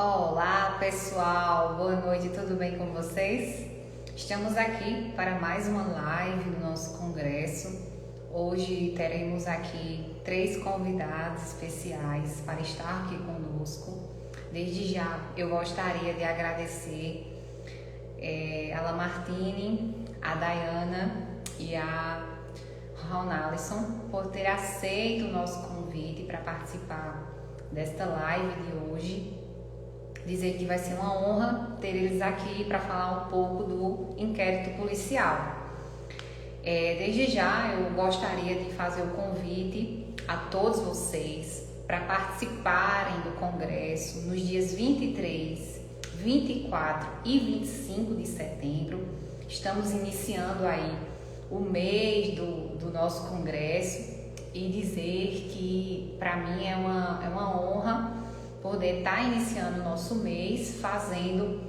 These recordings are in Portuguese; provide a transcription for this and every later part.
Olá pessoal, boa noite, tudo bem com vocês? Estamos aqui para mais uma live do nosso congresso. Hoje teremos aqui 3 convidados especiais para estar aqui conosco. Desde já eu gostaria de agradecer a Lamartine, a Dayana e a Ronaldson por ter aceito o nosso convite para participar desta live de hoje. Dizer que vai ser uma honra ter eles aqui para falar um pouco do inquérito policial. Desde já eu gostaria de fazer o convite a todos vocês para participarem do congresso nos dias 23, 24 e 25 de setembro. Estamos iniciando aí o mês do nosso congresso e dizer que para mim é uma honra poder estar iniciando o nosso mês fazendo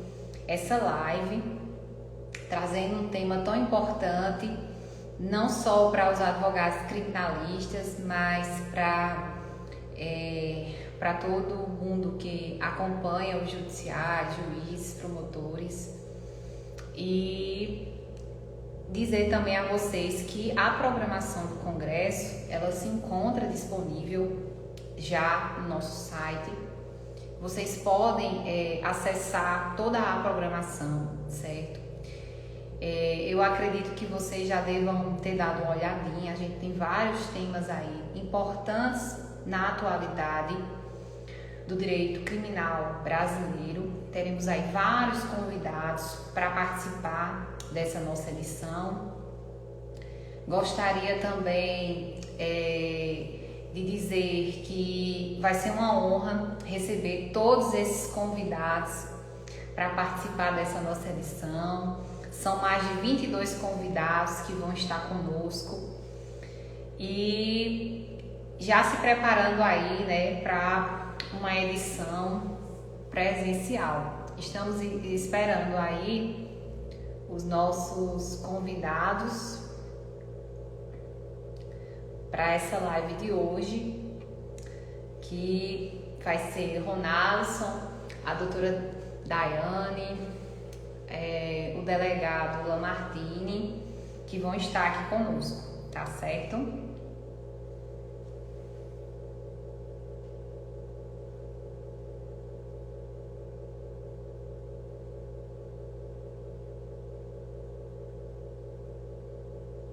essa live, trazendo um tema tão importante, não só para os advogados criminalistas, mas para todo mundo que acompanha o judiciário, juízes, promotores. E dizer também a vocês que a programação do congresso, ela se encontra disponível já no nosso site. Vocês podem acessar toda a programação, certo? Eu acredito que vocês já devam ter dado uma olhadinha. A gente tem vários temas aí importantes na atualidade do direito criminal brasileiro. Teremos aí vários convidados para participar dessa nossa edição. Gostaria também de dizer que vai ser uma honra receber todos esses convidados para participar dessa nossa edição. São mais de 22 convidados que vão estar conosco e já se preparando aí, né, para uma edição presencial. Estamos esperando aí os nossos convidados para essa live de hoje, que vai ser Ronaldson, a doutora Daiane, o delegado Lamartine, que vão estar aqui conosco, tá certo?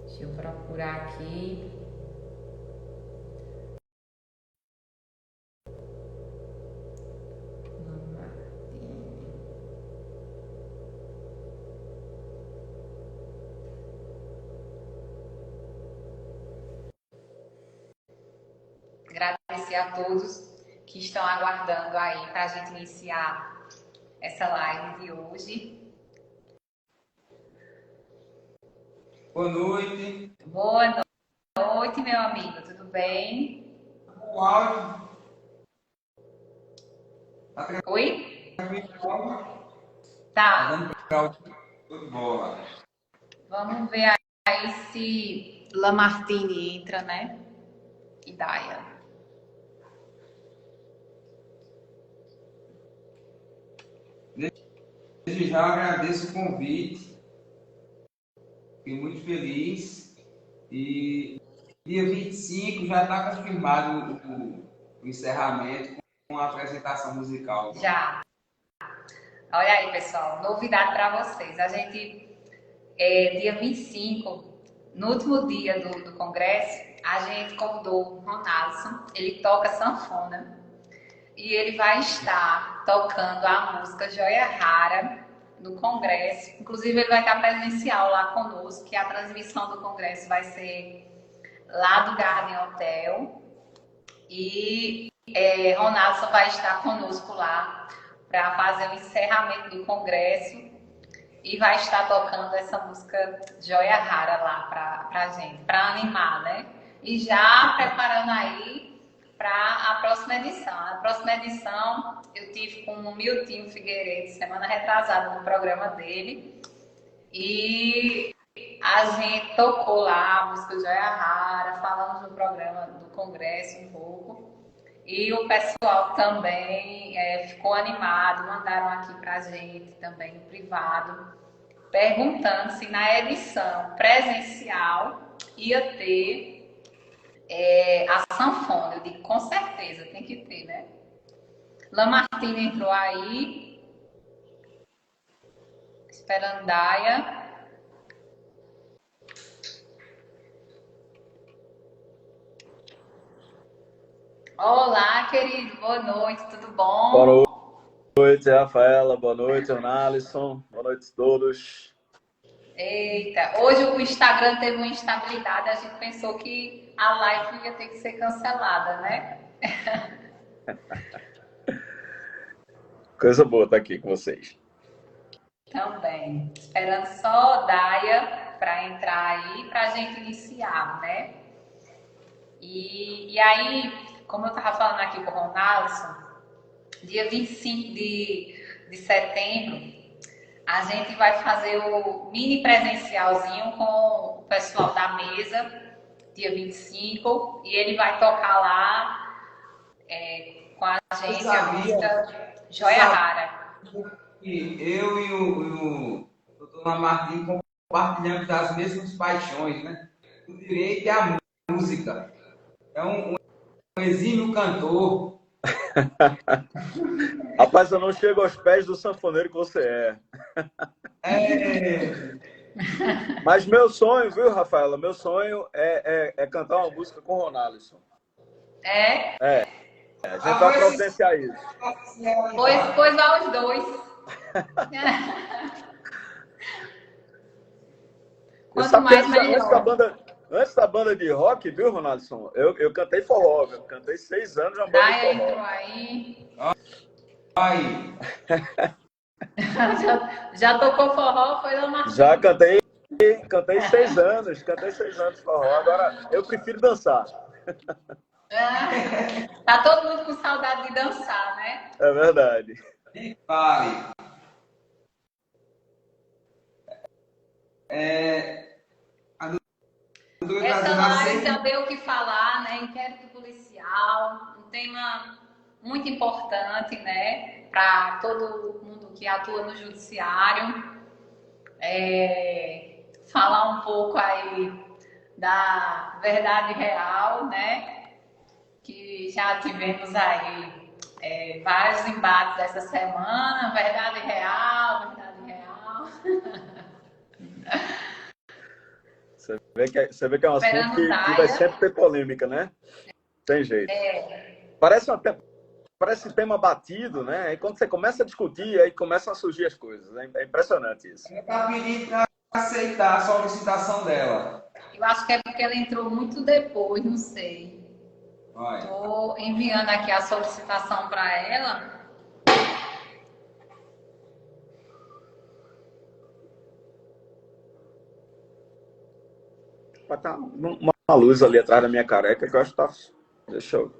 Deixa eu procurar aqui. Agradecer a todos que estão aguardando aí para a gente iniciar essa live de hoje. Boa noite. Boa noite, meu amigo, tudo bem? O áudio. Oi? Tá Tá. dando para o tudo bom. Vamos ver aí se Lamartine entra, né? E Daia. Desde já agradeço o convite. Fiquei muito feliz. E dia 25 já está confirmado o encerramento com a apresentação musical. Já. Olha aí, pessoal, novidade para vocês. A gente, dia 25, no último dia do congresso, a gente convidou o Ronaldson. Ele toca sanfona e ele vai estar tocando a música Joia Rara no congresso. Inclusive, ele vai estar presencial lá conosco, que a transmissão do congresso vai ser lá do Garden Hotel. E Ronaldson vai estar conosco lá para fazer o encerramento do congresso e vai estar tocando essa música Joia Rara lá pra gente, para animar, né? E já preparando aí para a próxima edição. A próxima edição eu tive com o Miltinho Figueiredo semana retrasada no programa dele e a gente tocou lá a música Joia Rara, falamos no programa do congresso um pouco. E o pessoal também ficou animado, mandaram aqui pra gente também no privado, perguntando se na edição presencial ia ter a sanfona. Eu digo, com certeza, tem que ter, né? Lamartine entrou aí, Esperandaia. Olá, querido, boa noite, tudo bom? Boa noite, Rafaela. Boa noite, Alisson. Boa noite a todos. Eita, hoje o Instagram teve uma instabilidade, a gente pensou que a live ia ter que ser cancelada, né? Coisa boa estar aqui com vocês. Também. Esperando só Daia para entrar aí, para a gente iniciar, né? E aí, como eu estava falando aqui com o Ronaldson, dia 25 de setembro, a gente vai fazer o mini presencialzinho com o pessoal da mesa, dia 25, e ele vai tocar lá com a gente a música Joia Rara. Eu e o Dr. Lamartine compartilhamos das mesmas paixões, né? O direito é a música. É um exímio cantor. Rapaz, eu não chego aos pés do sanfoneiro que você é. Mas meu sonho, viu, Rafaela? Meu sonho é cantar uma música com o Ronaldson. É? A gente vai providenciar isso. Pois vai os dois. Quanto mais melhor. Antes da banda de rock, viu, Ronaldson? Eu cantei forró, eu cantei 6 anos na banda de forró. Entrou aí. Aí. Já tocou forró, foi lá na Já cantei 6 anos, forró. Agora eu prefiro dançar. Tá todo mundo com saudade de dançar, né? É verdade. Vale. Essa live já deu o que falar, né? Inquérito policial, um tema muito importante, né? Para todo mundo que atua no judiciário. Falar um pouco aí da verdade real, né? Que já tivemos aí vários embates essa semana, verdade real. Você vê que é um assunto que vai sempre ter polêmica, né? Tem jeito. Parece tema batido, né? E quando você começa a discutir, aí começam a surgir as coisas. É impressionante isso. Ela está pedindo para aceitar a solicitação dela. Eu acho que é porque ela entrou muito depois, não sei. Estou enviando aqui a solicitação para ela. Tá uma luz ali atrás da minha careca que eu acho que tá... Deixa eu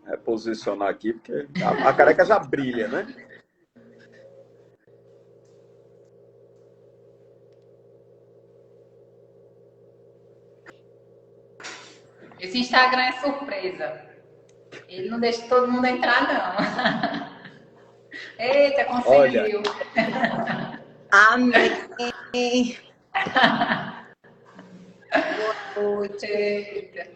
reposicionar aqui, porque a careca já brilha, né? Esse Instagram é surpresa. Ele não deixa todo mundo entrar, não. Eita, conseguiu. Amém. Boa noite. Eita.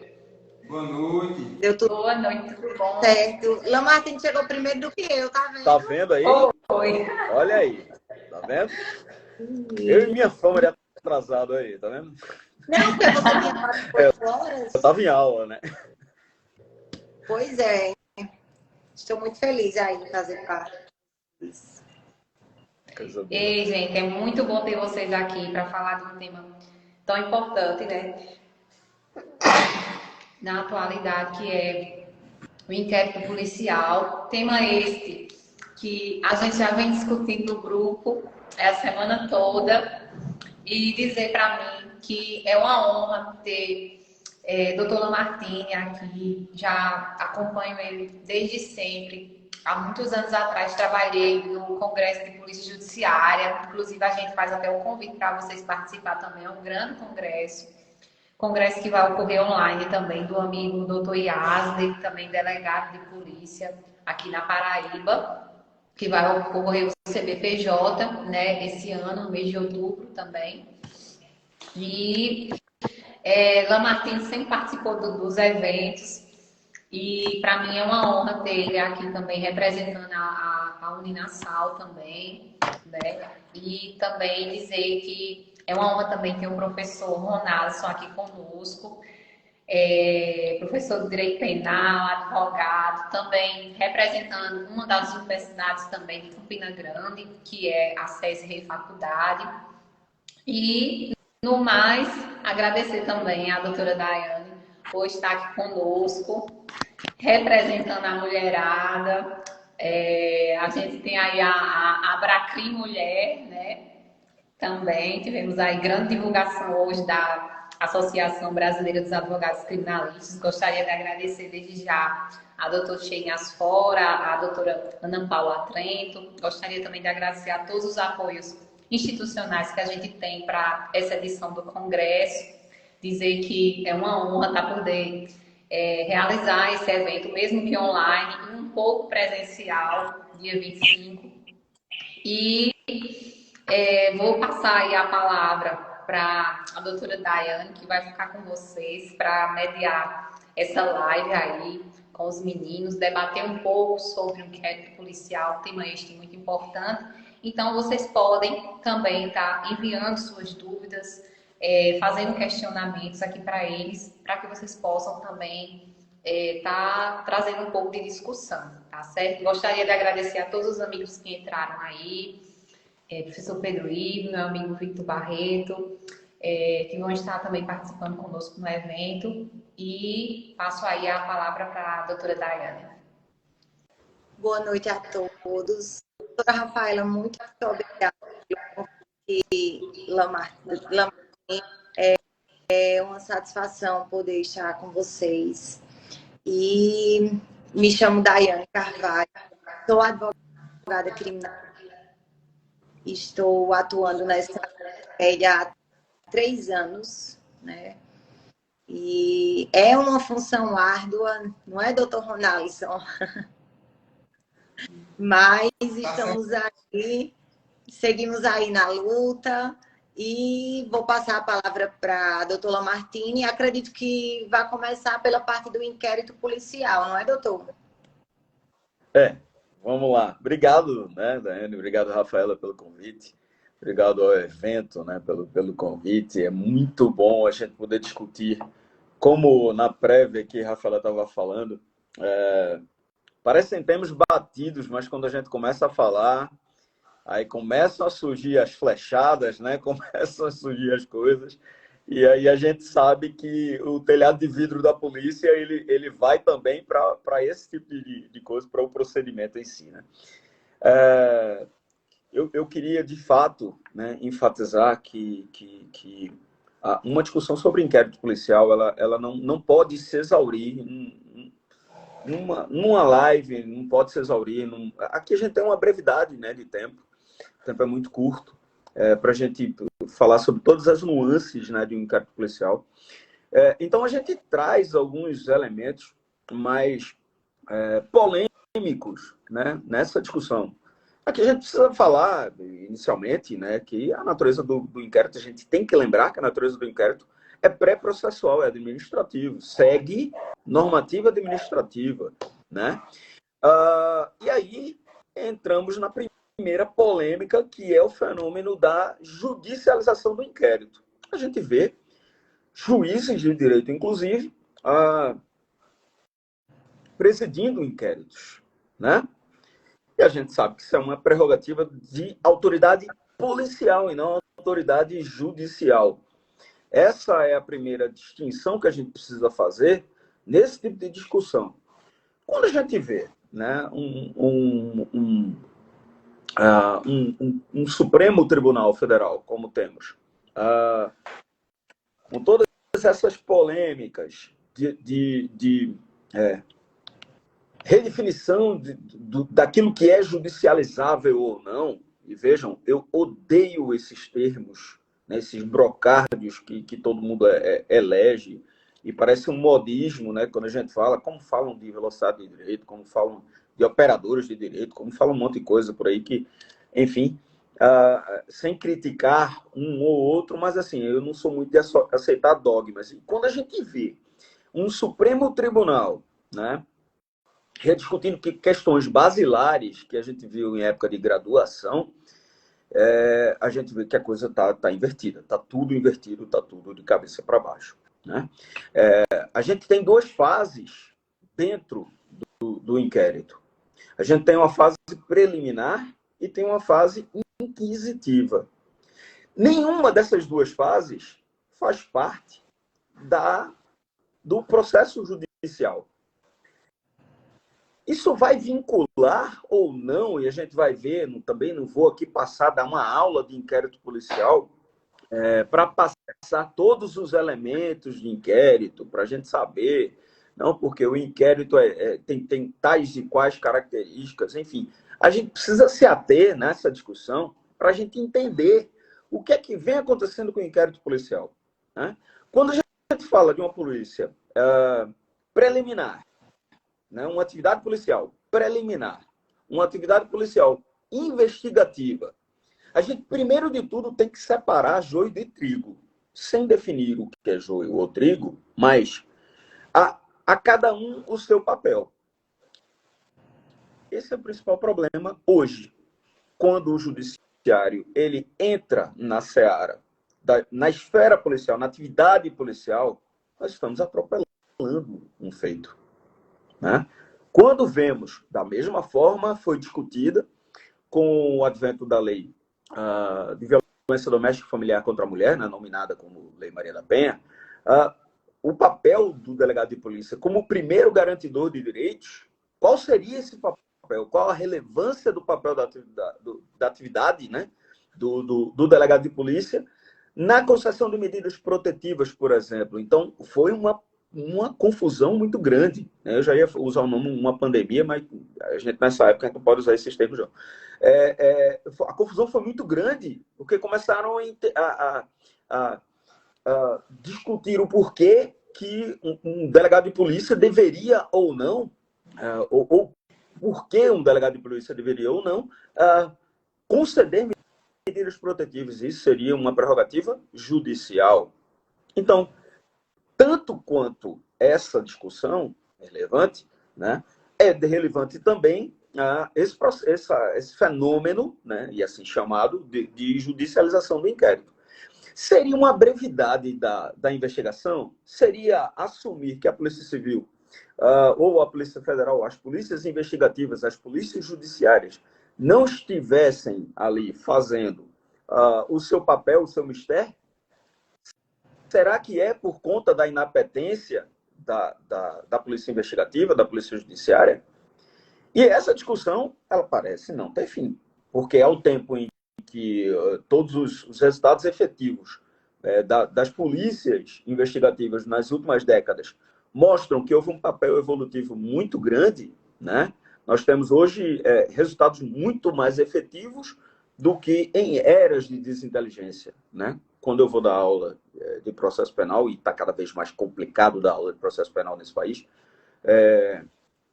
Boa noite. Deu tudo Boa noite, tudo bom? certo. Lamartine chegou primeiro do que eu, tá vendo? Tá vendo aí? Oi. Olha aí. Tá vendo? Eu e minha fama de atrasado aí, tá vendo? Não, porque você tinha 4 horas. Eu tava em aula, né? Pois é. Estou muito feliz aí de fazer parte. Ei, gente, é muito bom ter vocês aqui para falar de um tema tão importante, né? Na atualidade, que é o inquérito policial. Tema este que a gente já vem discutindo no grupo a semana toda. E dizer para mim que é uma honra ter Dr. Lamartine aqui. Já acompanho ele desde sempre. Há muitos anos atrás trabalhei no Congresso de Polícia Judiciária. Inclusive, a gente faz até um convite para vocês participar também. É um grande congresso. congresso que vai ocorrer online também, do amigo Dr. Yasler, também delegado de polícia aqui na Paraíba, que vai ocorrer o CBPJ, né, esse ano, no mês de outubro também. E Lamartine sempre participou dos eventos e para mim é uma honra ter ele aqui também representando a Uninasal também, né? E também dizer que é uma honra também ter o professor Ronaldson aqui conosco, professor de Direito Penal, advogado, também representando uma das universidades também de Campina Grande, que é a SESI Faculdade. E, no mais, agradecer também à doutora Daiane por estar aqui conosco, representando a mulherada. A gente tem aí a Abracri Mulher, né? Também tivemos aí grande divulgação hoje da Associação Brasileira dos Advogados Criminalistas. Gostaria de agradecer desde já a doutora Shein Asfora, a doutora Ana Paula Trento. Gostaria também de agradecer a todos os apoios institucionais que a gente tem para essa edição do Congresso. Dizer que é uma honra estar poder realizar esse evento, mesmo que online, e um pouco presencial, dia 25. E vou passar aí a palavra para a doutora Daiane, que vai ficar com vocês para mediar essa live aí com os meninos, debater um pouco sobre o inquérito policial, tema este muito importante. Então, vocês podem também estar enviando suas dúvidas, fazendo questionamentos aqui para eles, para que vocês possam também estar trazendo um pouco de discussão, tá certo? Gostaria de agradecer a todos os amigos que entraram aí, professor Pedro Ivo, meu amigo Victor Barreto, que vão estar também participando conosco no evento. E passo aí a palavra para a doutora Daiane. Boa noite a todos. Doutora Rafaela, muito obrigada pelo convite, Lamartine. É uma satisfação poder estar com vocês. E me chamo Daiane Carvalho, sou advogada criminal. Estou atuando nessa área há 3 anos, né? E é uma função árdua, não é, doutor Ronaldson? Mas estamos aí, seguimos aí na luta e vou passar a palavra para a doutora Lamartine. Acredito que vai começar pela parte do inquérito policial, não é, doutor? Vamos lá. Obrigado, né, Daiane? Obrigado, Rafaela, pelo convite. Obrigado ao evento, né, pelo convite. É muito bom a gente poder discutir, como na prévia que a Rafaela estava falando, parecem temas batidos, mas quando a gente começa a falar, aí começam a surgir as flechadas, né? Começam a surgir as coisas, e aí a gente sabe que o telhado de vidro da polícia, ele vai também para esse tipo de coisa, para o procedimento em si, né? Eu queria, de fato, né, enfatizar que uma discussão sobre inquérito policial, ela não pode se exaurir numa live, não pode se exaurir. Aqui a gente tem uma brevidade, né, de tempo. O tempo é muito curto para a gente falar sobre todas as nuances, né, de um inquérito policial. Então, a gente traz alguns elementos mais polêmicos, né, nessa discussão. Aqui a gente precisa falar, inicialmente, né, que a natureza do inquérito, a gente tem que lembrar que a natureza do inquérito é pré-processual, é administrativo, segue normativa administrativa, né? E aí entramos na primeira polêmica, que é o fenômeno da judicialização do inquérito. A gente vê juízes de direito, inclusive, presidindo inquéritos, né? E a gente sabe que isso é uma prerrogativa de autoridade policial e não autoridade judicial. Essa é a primeira distinção que a gente precisa fazer nesse tipo de discussão. Quando a gente vê, né, um Supremo Tribunal Federal, como temos, com todas essas polêmicas de redefinição daquilo que é judicializável ou não, e vejam, eu odeio esses termos, né, esses brocárdios que todo mundo elege, e parece um modismo, né, quando a gente fala, como falam de velocidade de direito, como falam de operadores de direito, como falam um monte de coisa por aí que, enfim, sem criticar um ou outro, mas assim, eu não sou muito de aceitar dogmas. E quando a gente vê um Supremo Tribunal, né, rediscutindo questões basilares que a gente viu em época de graduação, a gente vê que a coisa está invertida, está tudo invertido, está tudo de cabeça para baixo. Né? A gente tem duas fases dentro do inquérito. A gente tem uma fase preliminar e tem uma fase inquisitiva. Nenhuma dessas duas fases faz parte do processo judicial. Isso vai vincular ou não, e a gente vai ver, também não vou aqui dar uma aula de inquérito policial, para passar todos os elementos de inquérito, para a gente saber, não, porque o inquérito tem tais e quais características, enfim. A gente precisa se ater nessa discussão para a gente entender o que é que vem acontecendo com o inquérito policial. Né? Quando a gente fala de uma polícia preliminar, né, uma atividade policial preliminar, uma atividade policial investigativa, a gente, primeiro de tudo, tem que separar joio de trigo, sem definir o que é joio ou trigo, mas a cada um o seu papel. Esse é o principal problema hoje, quando o judiciário ele entra na seara, na esfera policial, na atividade policial, nós estamos atropelando um feito. Né? Quando vemos, da mesma forma, foi discutida com o advento da lei de violência doméstica e familiar contra a mulher, né, nominada como Lei Maria da Penha, o papel do delegado de polícia como primeiro garantidor de direitos, qual seria esse papel? Qual a relevância do papel da atividade, né, do delegado de polícia na concessão de medidas protetivas, por exemplo? Então, foi uma confusão muito grande. Eu já ia usar o nome uma pandemia, mas a gente nessa época a gente não pode usar esses termos, não. A confusão foi muito grande, porque começaram a discutir o porquê que um delegado de polícia deveria ou não, ou por que um delegado de polícia deveria ou não conceder medidas protetivas. Isso seria uma prerrogativa judicial. Então, tanto quanto essa discussão é relevante, né, é relevante também esse fenômeno, né, e assim chamado, de judicialização do inquérito. Seria uma brevidade da investigação? Seria assumir que a Polícia Civil, ou a Polícia Federal, as polícias investigativas, as polícias judiciárias, não estivessem ali fazendo o seu papel, o seu mistério? Será que é por conta da inapetência da polícia investigativa, da polícia judiciária? E essa discussão, ela parece não ter fim, porque ao tempo em que todos os resultados efetivos das polícias investigativas nas últimas décadas mostram que houve um papel evolutivo muito grande, né? Nós temos hoje resultados muito mais efetivos do que em eras de desinteligência, né? Quando eu vou dar aula de processo penal, e está cada vez mais complicado dar aula de processo penal nesse país,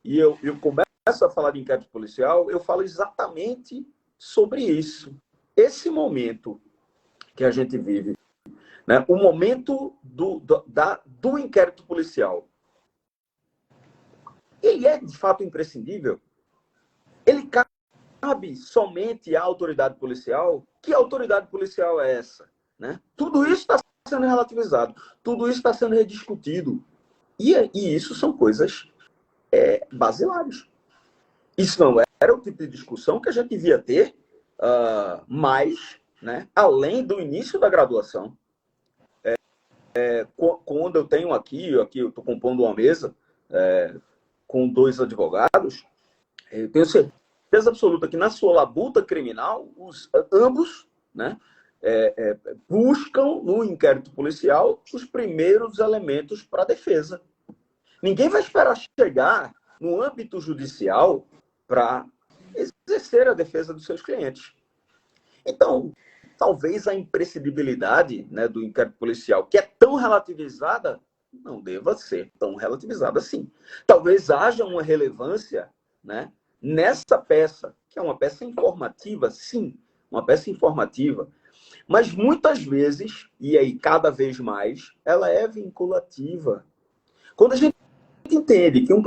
e eu começo a falar de inquérito policial, eu falo exatamente sobre isso. Esse momento que a gente vive, né? O momento do inquérito policial, ele é, de fato, imprescindível? Ele cabe somente à autoridade policial? Que autoridade policial é essa? Né? Tudo isso está sendo relativizado, tudo isso está sendo rediscutido. E isso são coisas basilares. Isso não era o tipo de discussão que a gente devia ter mais, né, além do início da graduação. Quando eu tenho aqui eu estou compondo uma mesa com 2 advogados, eu tenho certeza absoluta que na sua labuta criminal, ambos, né, buscam no inquérito policial os primeiros elementos para a defesa. Ninguém vai esperar chegar no âmbito judicial para exercer a defesa dos seus clientes. Então, talvez a imprescindibilidade, né, do inquérito policial, que é tão relativizada, não deva ser tão relativizada assim. Talvez haja uma relevância, né, nessa peça, que é uma peça informativa, sim, uma peça informativa, mas muitas vezes, e aí cada vez mais, ela é vinculativa. Quando a gente entende que um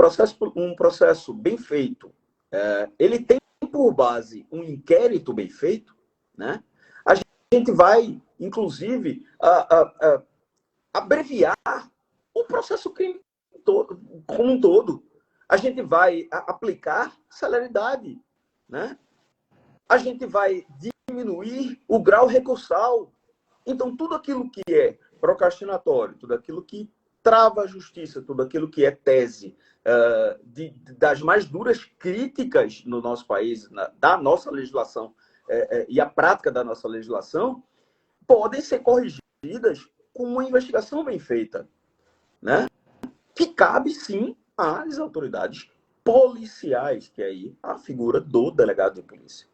processo bem feito, ele tem por base um inquérito bem feito, né, a gente vai, inclusive, abreviar o processo crime como um todo. A gente vai aplicar celeridade, né? A gente vai diminuir o grau recursal. Então, tudo aquilo que é procrastinatório, tudo aquilo que trava a justiça, tudo aquilo que é tese das mais duras críticas no nosso país, da nossa legislação e a prática da nossa legislação, podem ser corrigidas com uma investigação bem feita, né? Que cabe, sim, às autoridades policiais, que é aí a figura do delegado de polícia,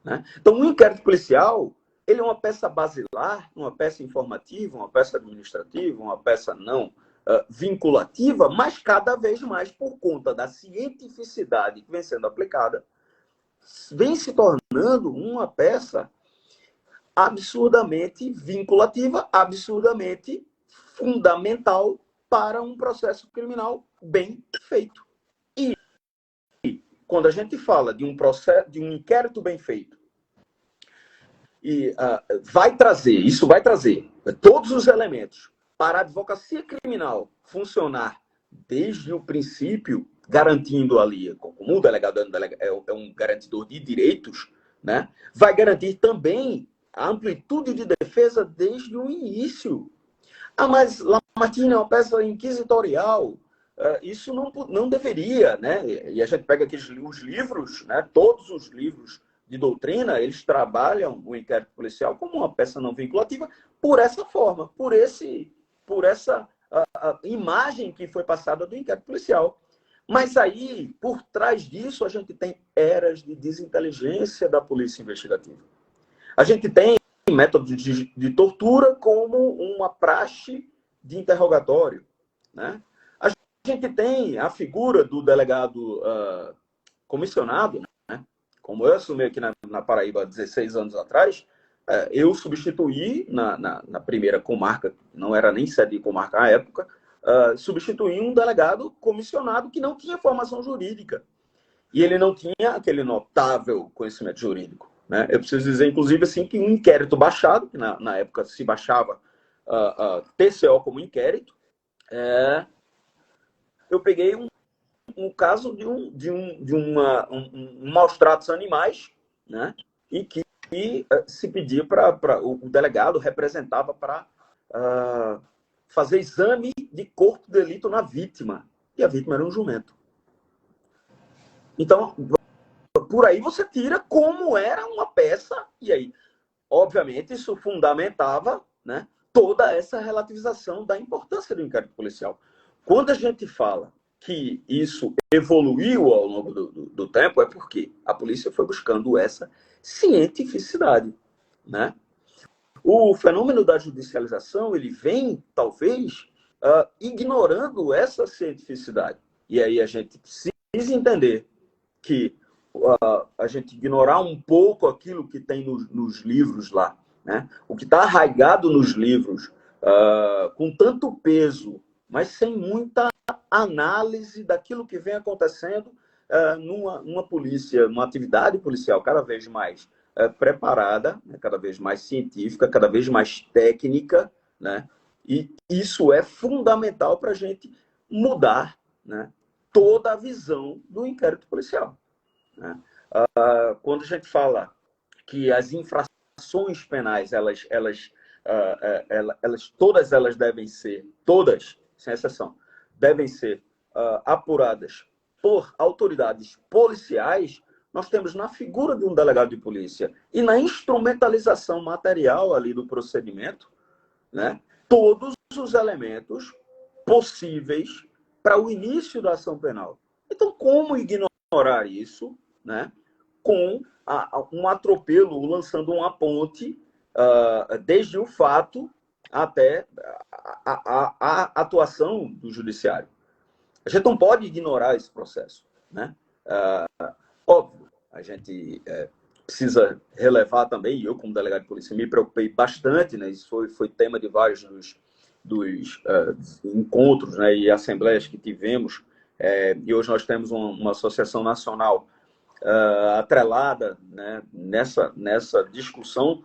né? Então, o inquérito policial, ele é uma peça basilar, uma peça informativa, uma peça administrativa, uma peça não vinculativa, mas cada vez mais, por conta da cientificidade que vem sendo aplicada, vem se tornando uma peça absurdamente vinculativa, absurdamente fundamental para um processo criminal bem feito. E quando a gente fala de um inquérito bem feito, e isso vai trazer todos os elementos para a advocacia criminal funcionar desde o princípio, garantindo ali, como o delegado é um garantidor de direitos, né? Vai garantir também a amplitude de defesa desde o início. Mas Lamartine é uma peça inquisitorial. Isso não deveria, né? E a gente pega aqui os livros, né? Todos os livros de doutrina, eles trabalham o inquérito policial como uma peça não vinculativa por essa forma, por essa imagem que foi passada do inquérito policial. Mas aí, por trás disso, a gente tem eras de desinteligência da polícia investigativa. A gente tem métodos de tortura como uma praxe de interrogatório, né? A gente tem a figura do delegado comissionado, né? Como eu assumi aqui na Paraíba há 16 anos atrás, eu substituí na primeira comarca, não era nem sede de comarca à época, substituí um delegado comissionado que não tinha formação jurídica. E ele não tinha aquele notável conhecimento jurídico, né? Eu preciso dizer, inclusive, assim, que um inquérito baixado, que na época se baixava TCO como inquérito, eu peguei um caso de maus tratos animais, né? E que se pedia o delegado representava para fazer exame de corpo de delito na vítima. E a vítima era um jumento. Então, por aí você tira como era uma peça, e aí, obviamente, isso fundamentava, né, toda essa relativização da importância do inquérito policial. Quando a gente fala que isso evoluiu ao longo do tempo, é porque a polícia foi buscando essa cientificidade, né? O fenômeno da judicialização, ele vem, talvez, ignorando essa cientificidade. E aí a gente precisa entender que a gente ignorar um pouco aquilo que tem nos livros lá, né? O que está arraigado nos livros, com tanto peso, mas sem muita análise daquilo que vem acontecendo numa polícia, numa atividade policial cada vez mais preparada, né? Cada vez mais científica, cada vez mais técnica, né? E isso é fundamental para a gente mudar, né, toda a visão do inquérito policial, né? Quando a gente fala que as infrações penais, todas elas devem ser, todas, sem exceção, devem ser apuradas por autoridades policiais, nós temos na figura de um delegado de polícia e na instrumentalização material ali do procedimento, né, todos os elementos possíveis para o início da ação penal. Então, como ignorar isso, né, com um atropelo, lançando uma ponte desde o fato até a atuação do judiciário. A gente não pode ignorar esse processo, né? Óbvio, a gente precisa relevar também, e eu como delegado de polícia me preocupei bastante, né? Isso foi tema de vários dos encontros, né, e assembleias que tivemos, e hoje nós temos uma associação nacional atrelada, né, nessa discussão,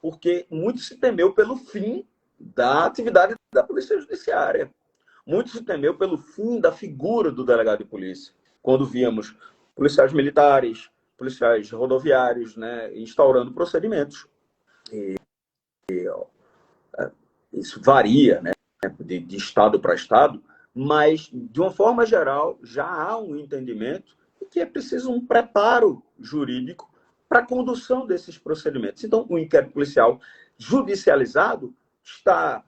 porque muito se temeu pelo fim da atividade da Polícia Judiciária. Muito se temeu pelo fim da figura do delegado de polícia. Quando víamos policiais militares, policiais rodoviários, né, instaurando procedimentos. Isso varia, né, de estado para estado, mas, de uma forma geral, já há um entendimento de que é preciso um preparo jurídico para a condução desses procedimentos. Então, o inquérito policial judicializado está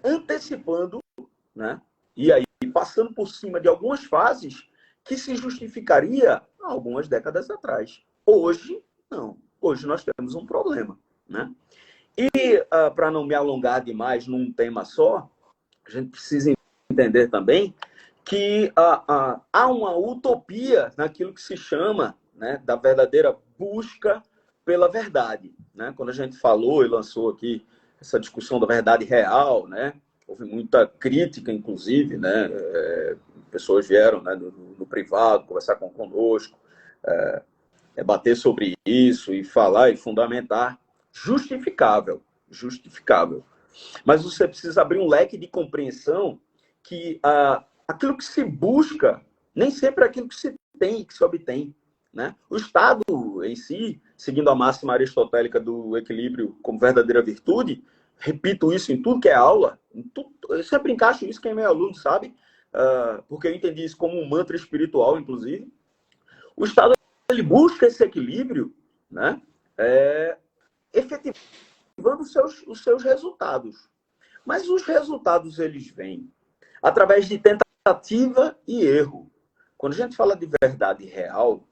antecipando, né, e aí passando por cima de algumas fases que se justificaria há algumas décadas atrás. Hoje, não. Hoje nós temos um problema, né? E, para não me alongar demais num tema só, a gente precisa entender também que há uma utopia naquilo que se chama, né, da verdadeira busca pela verdade, né? Quando a gente falou e lançou aqui essa discussão da verdade real, né, houve muita crítica, inclusive, né, pessoas vieram, né, no privado conversar conosco, debater sobre isso e falar e fundamentar. Justificável. Mas você precisa abrir um leque de compreensão que aquilo que se busca nem sempre é aquilo que se tem, que se obtém, né? O Estado em si, seguindo a máxima aristotélica do equilíbrio como verdadeira virtude, repito isso em tudo que é aula, eu sempre encaixo isso, quem é meu aluno sabe, porque eu entendi isso como um mantra espiritual, inclusive. O Estado, ele busca esse equilíbrio, né? Efetivando os seus resultados. Mas os resultados, eles vêm através de tentativa e erro. Quando a gente fala de verdade real,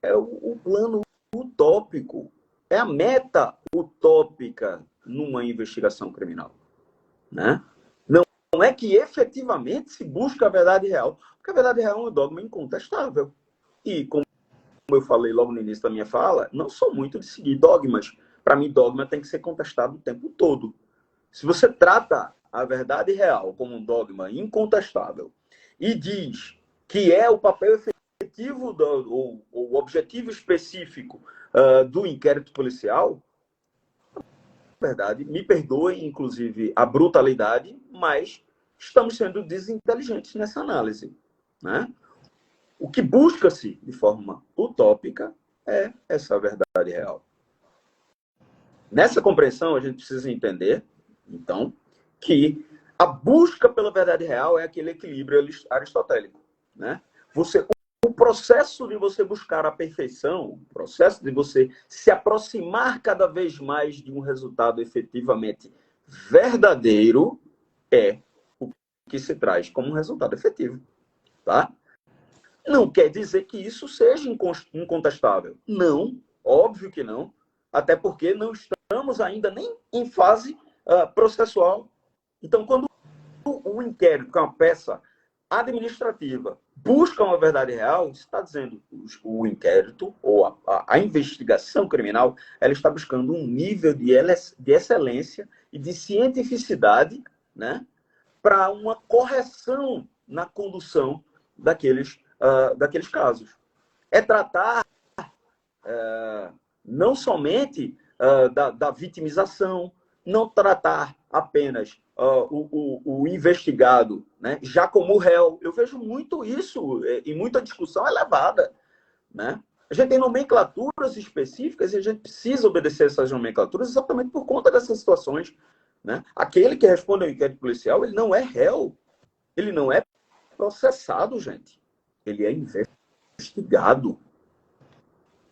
é o plano utópico, é a meta utópica numa investigação criminal, né? Não é que efetivamente se busca a verdade real, porque a verdade real é um dogma incontestável. E, como eu falei logo no início da minha fala, não sou muito de seguir dogmas. Para mim, dogma tem que ser contestado o tempo todo. Se você trata a verdade real como um dogma incontestável e diz que é o papel efetivo ou o objetivo específico do inquérito policial, na verdade, me perdoem, inclusive, a brutalidade, mas estamos sendo desinteligentes nessa análise, né? O que busca-se de forma utópica é essa verdade real. Nessa compreensão, a gente precisa entender, então, que a busca pela verdade real é aquele equilíbrio aristotélico, né? O processo de você buscar a perfeição, o processo de você se aproximar cada vez mais de um resultado efetivamente verdadeiro é o que se traz como um resultado efetivo, tá? Não quer dizer que isso seja incontestável. Não, óbvio que não. Até porque não estamos ainda nem em fase processual. Então, quando o inquérito, que é uma peça administrativa, busca uma verdade real, está dizendo o inquérito ou a investigação criminal, ela está buscando um nível de excelência e de cientificidade, né, para uma correção na condução daqueles casos. É tratar não somente da vitimização, não tratar apenas o investigado, né, já como réu. Eu vejo muito isso e muita discussão elevada, né? A gente tem nomenclaturas específicas e a gente precisa obedecer essas nomenclaturas exatamente por conta dessas situações, né? Aquele que responde ao inquérito policial, ele não é réu, ele não é processado, gente. Ele é investigado.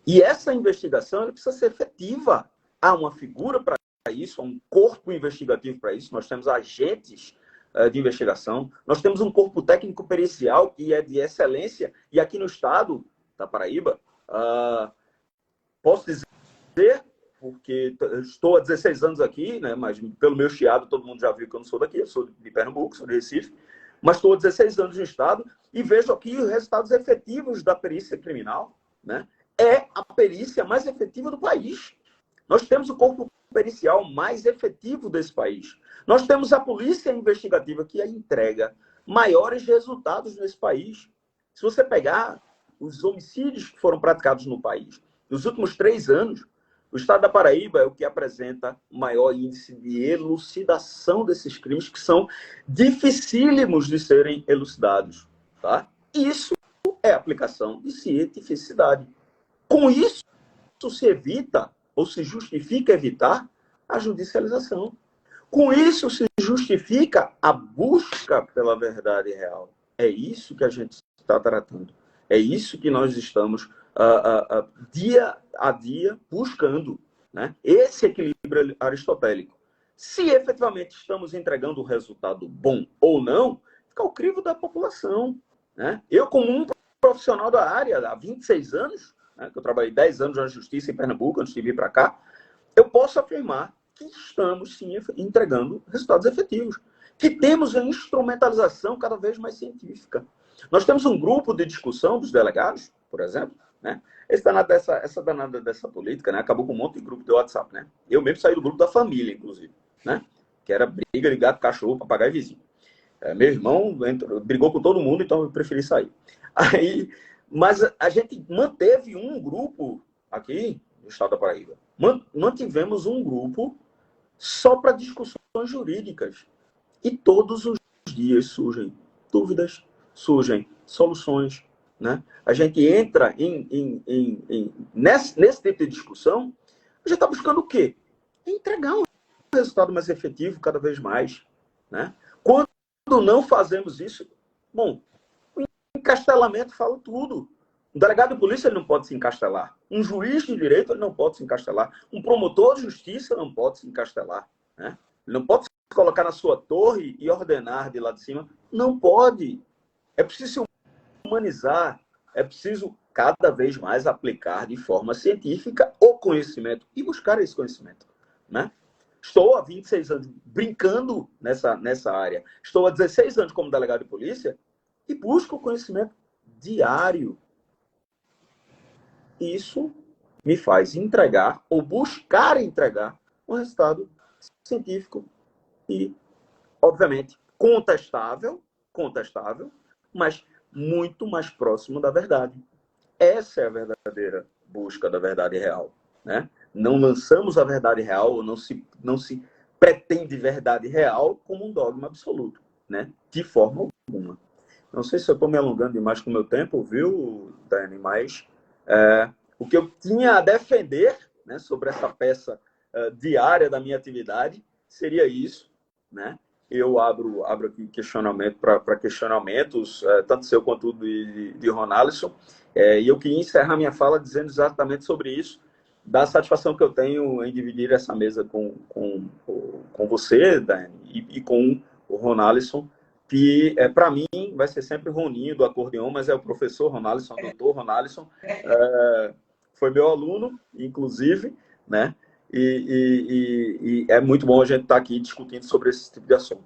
E essa investigação ela precisa ser efetiva. Há uma figura para isso, há um corpo investigativo para isso. Nós temos agentes de investigação. Nós temos um corpo técnico pericial que é de excelência. E aqui no estado da Paraíba, posso dizer porque estou há 16 anos aqui, né, mas pelo meu chiado todo mundo já viu que eu não sou daqui, eu sou de Pernambuco, sou de Recife, mas estou há 16 anos no Estado e vejo aqui os resultados efetivos da perícia criminal, né? É a perícia mais efetiva do país. Nós temos o corpo pericial mais efetivo desse país. Nós temos a polícia investigativa que entrega maiores resultados nesse país. Se você pegar os homicídios que foram praticados no país nos últimos 3 anos, o estado da Paraíba é o que apresenta o maior índice de elucidação desses crimes, que são dificílimos de serem elucidados. Tá? Isso é aplicação de cientificidade. Com isso se evita, ou se justifica evitar, a judicialização. Com isso se justifica a busca pela verdade real. É isso que a gente está tratando. É isso que nós estamos dia a dia buscando, né? Esse equilíbrio aristotélico. Se efetivamente estamos entregando um resultado bom ou não, fica ao crivo da população, né? Eu, como um profissional da área há 26 anos, né, que eu trabalhei 10 anos na justiça em Pernambuco, antes de vir para cá, eu posso afirmar que estamos, sim, entregando resultados efetivos, que temos a instrumentalização cada vez mais científica. Nós temos um grupo de discussão dos delegados, por exemplo, né? Essa danada dessa política, né? Acabou com um monte de grupo de WhatsApp, né? Eu mesmo saí do grupo da família, inclusive, né? Que era briga de gato, cachorro, papagaio e vizinho. Meu irmão brigou com todo mundo, então eu preferi sair. Mas a gente manteve um grupo aqui no estado da Paraíba. Mantivemos um grupo só para discussões jurídicas. E todos os dias surgem dúvidas, surgem soluções, né? A gente entra nesse tipo de discussão, a gente está buscando o quê? Entregar um resultado mais efetivo cada vez mais, né? Quando não fazemos isso, bom, o encastelamento fala tudo. Um delegado de polícia ele não pode se encastelar. Um juiz de direito ele não pode se encastelar. Um promotor de justiça não pode se encastelar, né? Ele não pode se colocar na sua torre e ordenar de lá de cima. Não pode. É preciso humanizar, é preciso cada vez mais aplicar de forma científica o conhecimento e buscar esse conhecimento, né? Estou há 26 anos brincando nessa área. Estou há 16 anos como delegado de polícia e busco o conhecimento diário. Isso me faz entregar ou buscar entregar um resultado científico e, obviamente, contestável, mas muito mais próximo da verdade. Essa é a verdadeira busca da verdade real, né? Não lançamos a verdade real, ou não se pretende verdade real como um dogma absoluto, né? De forma alguma. Não sei se eu estou me alongando demais com o meu tempo, viu, Dani? Mas o que eu tinha a defender, né, sobre essa peça diária da minha atividade seria isso, né? Eu abro aqui questionamento para questionamentos, tanto seu quanto de Ronalisson, e eu queria encerrar minha fala dizendo exatamente sobre isso, da satisfação que eu tenho em dividir essa mesa com você, Dani, e com o Ronalisson, que para mim vai ser sempre Roninho do acordeon, mas é o professor Ronalisson, o doutor Ronalisson, foi meu aluno, inclusive, né? E é muito bom a gente estar aqui discutindo sobre esse tipo de assunto.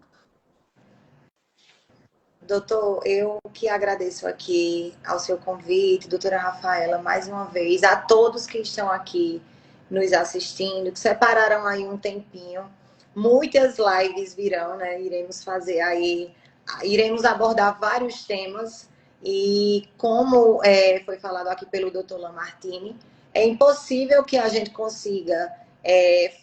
Doutor, eu que agradeço aqui ao seu convite, doutora Rafaela, mais uma vez, a todos que estão aqui nos assistindo, que separaram aí um tempinho. Muitas lives virão, né? Iremos fazer aí, iremos abordar vários temas e como foi falado aqui pelo doutor Lamartine, é impossível que a gente consiga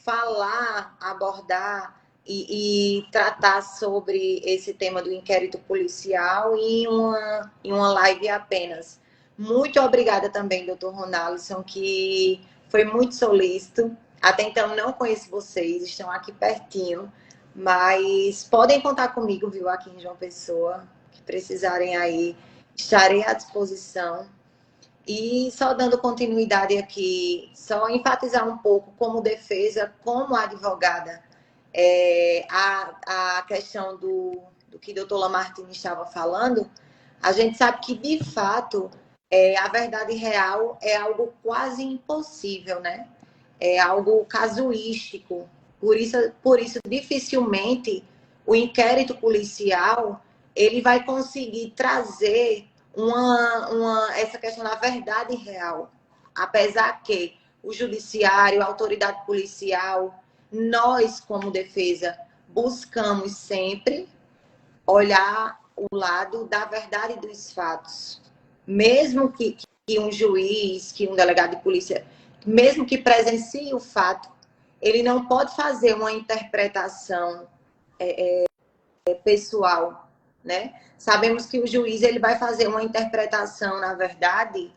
falar, abordar e tratar sobre esse tema do inquérito policial em uma live apenas. Muito obrigada também, doutor Ronalisson, que foi muito solícito. Até então não conheço vocês, estão aqui pertinho, mas podem contar comigo, viu, aqui em João Pessoa, que precisarem aí, estarei à disposição. E só dando continuidade aqui, só enfatizar um pouco como defesa, como advogada, a questão do que o doutor Lamartine estava falando, a gente sabe que, de fato, a verdade real é algo quase impossível, né? é algo casuístico. Por isso, dificilmente o inquérito policial ele vai conseguir trazer essa questão da verdade real. Apesar que o judiciário, a autoridade policial, nós, como defesa, buscamos sempre olhar o lado da verdade dos fatos. Mesmo que um juiz, que um delegado de polícia, mesmo que presencie o fato, ele não pode fazer uma interpretação pessoal, né? Sabemos que o juiz ele vai fazer uma interpretação, na verdade,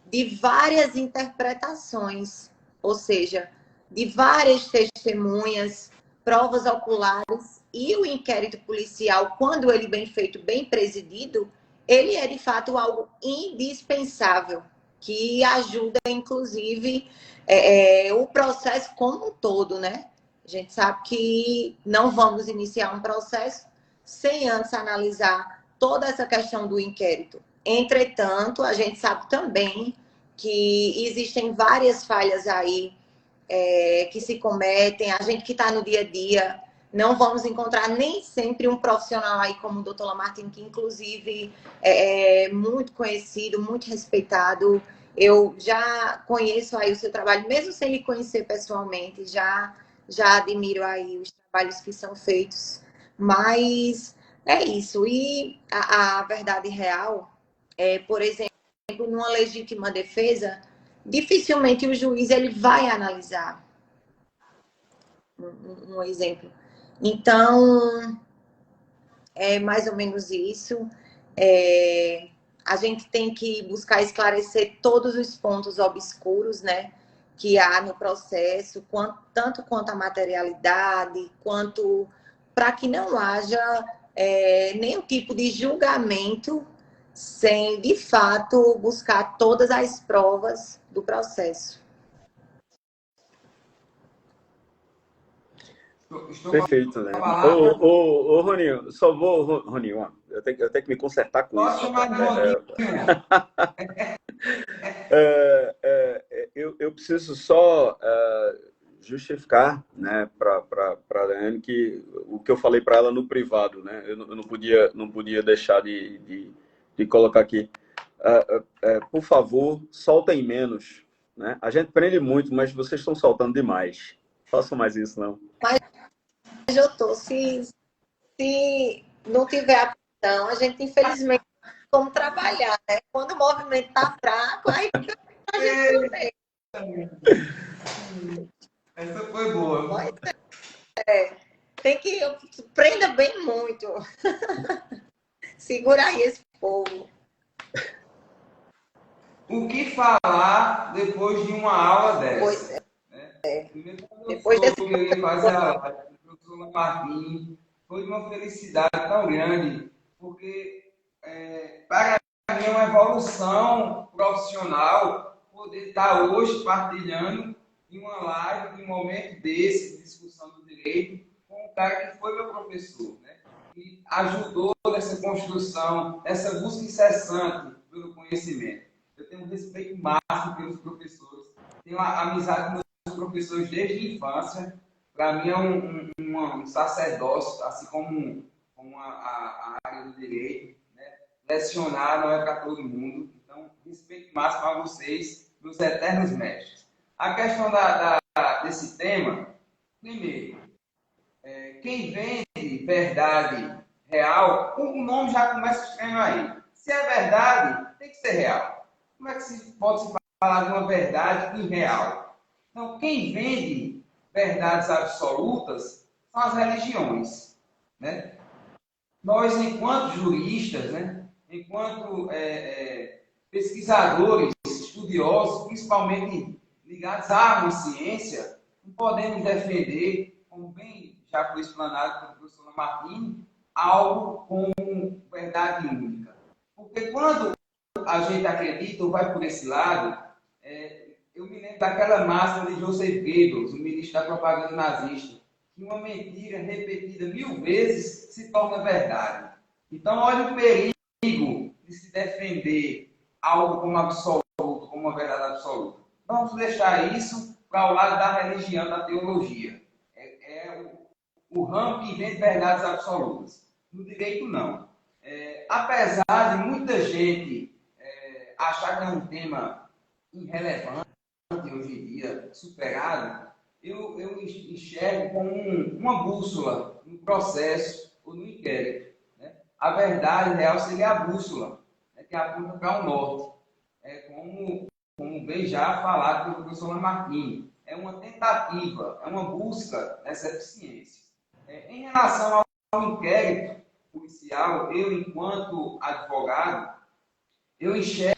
de várias interpretações, ou seja, de várias testemunhas, provas oculares, e o inquérito policial, quando ele bem feito, bem presidido, ele é de fato algo indispensável, que ajuda, inclusive, o processo como um todo, né? A gente sabe que não vamos iniciar um processo sem antes analisar toda essa questão do inquérito. Entretanto, a gente sabe também que existem várias falhas aí que se cometem. A gente que está no dia a dia, não vamos encontrar nem sempre um profissional aí como o Dr. Lamartine, que inclusive é muito conhecido, muito respeitado. Eu já conheço aí o seu trabalho, mesmo sem lhe conhecer pessoalmente, já admiro aí os trabalhos que são feitos. Mas é isso. E a verdade real por exemplo, numa legítima defesa, dificilmente o juiz ele vai analisar um exemplo. Então, é mais ou menos isso. A gente tem que buscar esclarecer todos os pontos obscuros, né, que há no processo, tanto quanto a materialidade, quanto para que não haja nenhum tipo de julgamento sem, de fato, buscar todas as provas do processo. Perfeito, né? Ô, Roninho, só vou, Roninho, ó, eu tenho que me consertar com Posso isso. chamar de Roninho? Eu preciso só justificar, né, para a Daiane que o que eu falei para ela no privado, né? Eu não podia deixar de colocar aqui. Por favor, soltem menos, né? A gente prende muito, mas vocês estão soltando demais. Façam mais isso, não. Mas eu tô, se não tiver atenção, a gente infelizmente não tem como trabalhar, né? Quando o movimento tá fraco, aí a gente Essa foi boa. Tem que prenda bem muito. Segura aí esse povo. O que falar depois de uma aula dessa? Pois é. Primeiro, Depois desse... que eu ia fazer a live com o professor Lamartine, foi uma felicidade tão grande, porque para mim é uma evolução profissional poder estar hoje partilhando em uma live, em um momento desse, de discussão do direito, com um cara que foi meu professor, né? E ajudou nessa construção, nessa busca incessante pelo conhecimento. Eu tenho um respeito máximo pelos professores, tenho uma amizade com meus professores desde a infância. Para mim é um sacerdócio, assim como a área do direito, né? Lecionar não é para todo mundo. Então, respeito máximo a vocês, meus eternos mestres. A questão desse tema, primeiro, quem vende verdade real, o nome já começa estranho aí. Se é verdade, tem que ser real. Como é que pode se falar de uma verdade irreal? Então, quem vende verdades absolutas são as religiões, né? Nós, enquanto juristas, né? Enquanto pesquisadores, estudiosos, principalmente ligados à arte e ciência, não podemos defender, como bem já foi explanado pelo professor Lamartine, algo como verdade única. Porque quando a gente acredita ou vai por esse lado, eu me lembro daquela máxima de Joseph Goebbels, o ministro da propaganda nazista, que uma mentira repetida 1000 vezes se torna verdade. Então, olha o perigo de se defender algo como absoluto, como uma verdade absoluta. Vamos deixar isso para o lado da religião, da teologia. É o ramo que inventa verdades absolutas. No direito, não. Apesar de muita gente achar que é um tema irrelevante hoje em dia, superado, eu enxergo como uma bússola no processo ou no inquérito. Né? A verdade real seria a bússola, né, que aponta para o norte. Como bem já falado pelo professor Lamartine, é uma tentativa, é uma busca dessa eficiência. Em relação ao inquérito policial, eu, enquanto advogado, eu enxergo,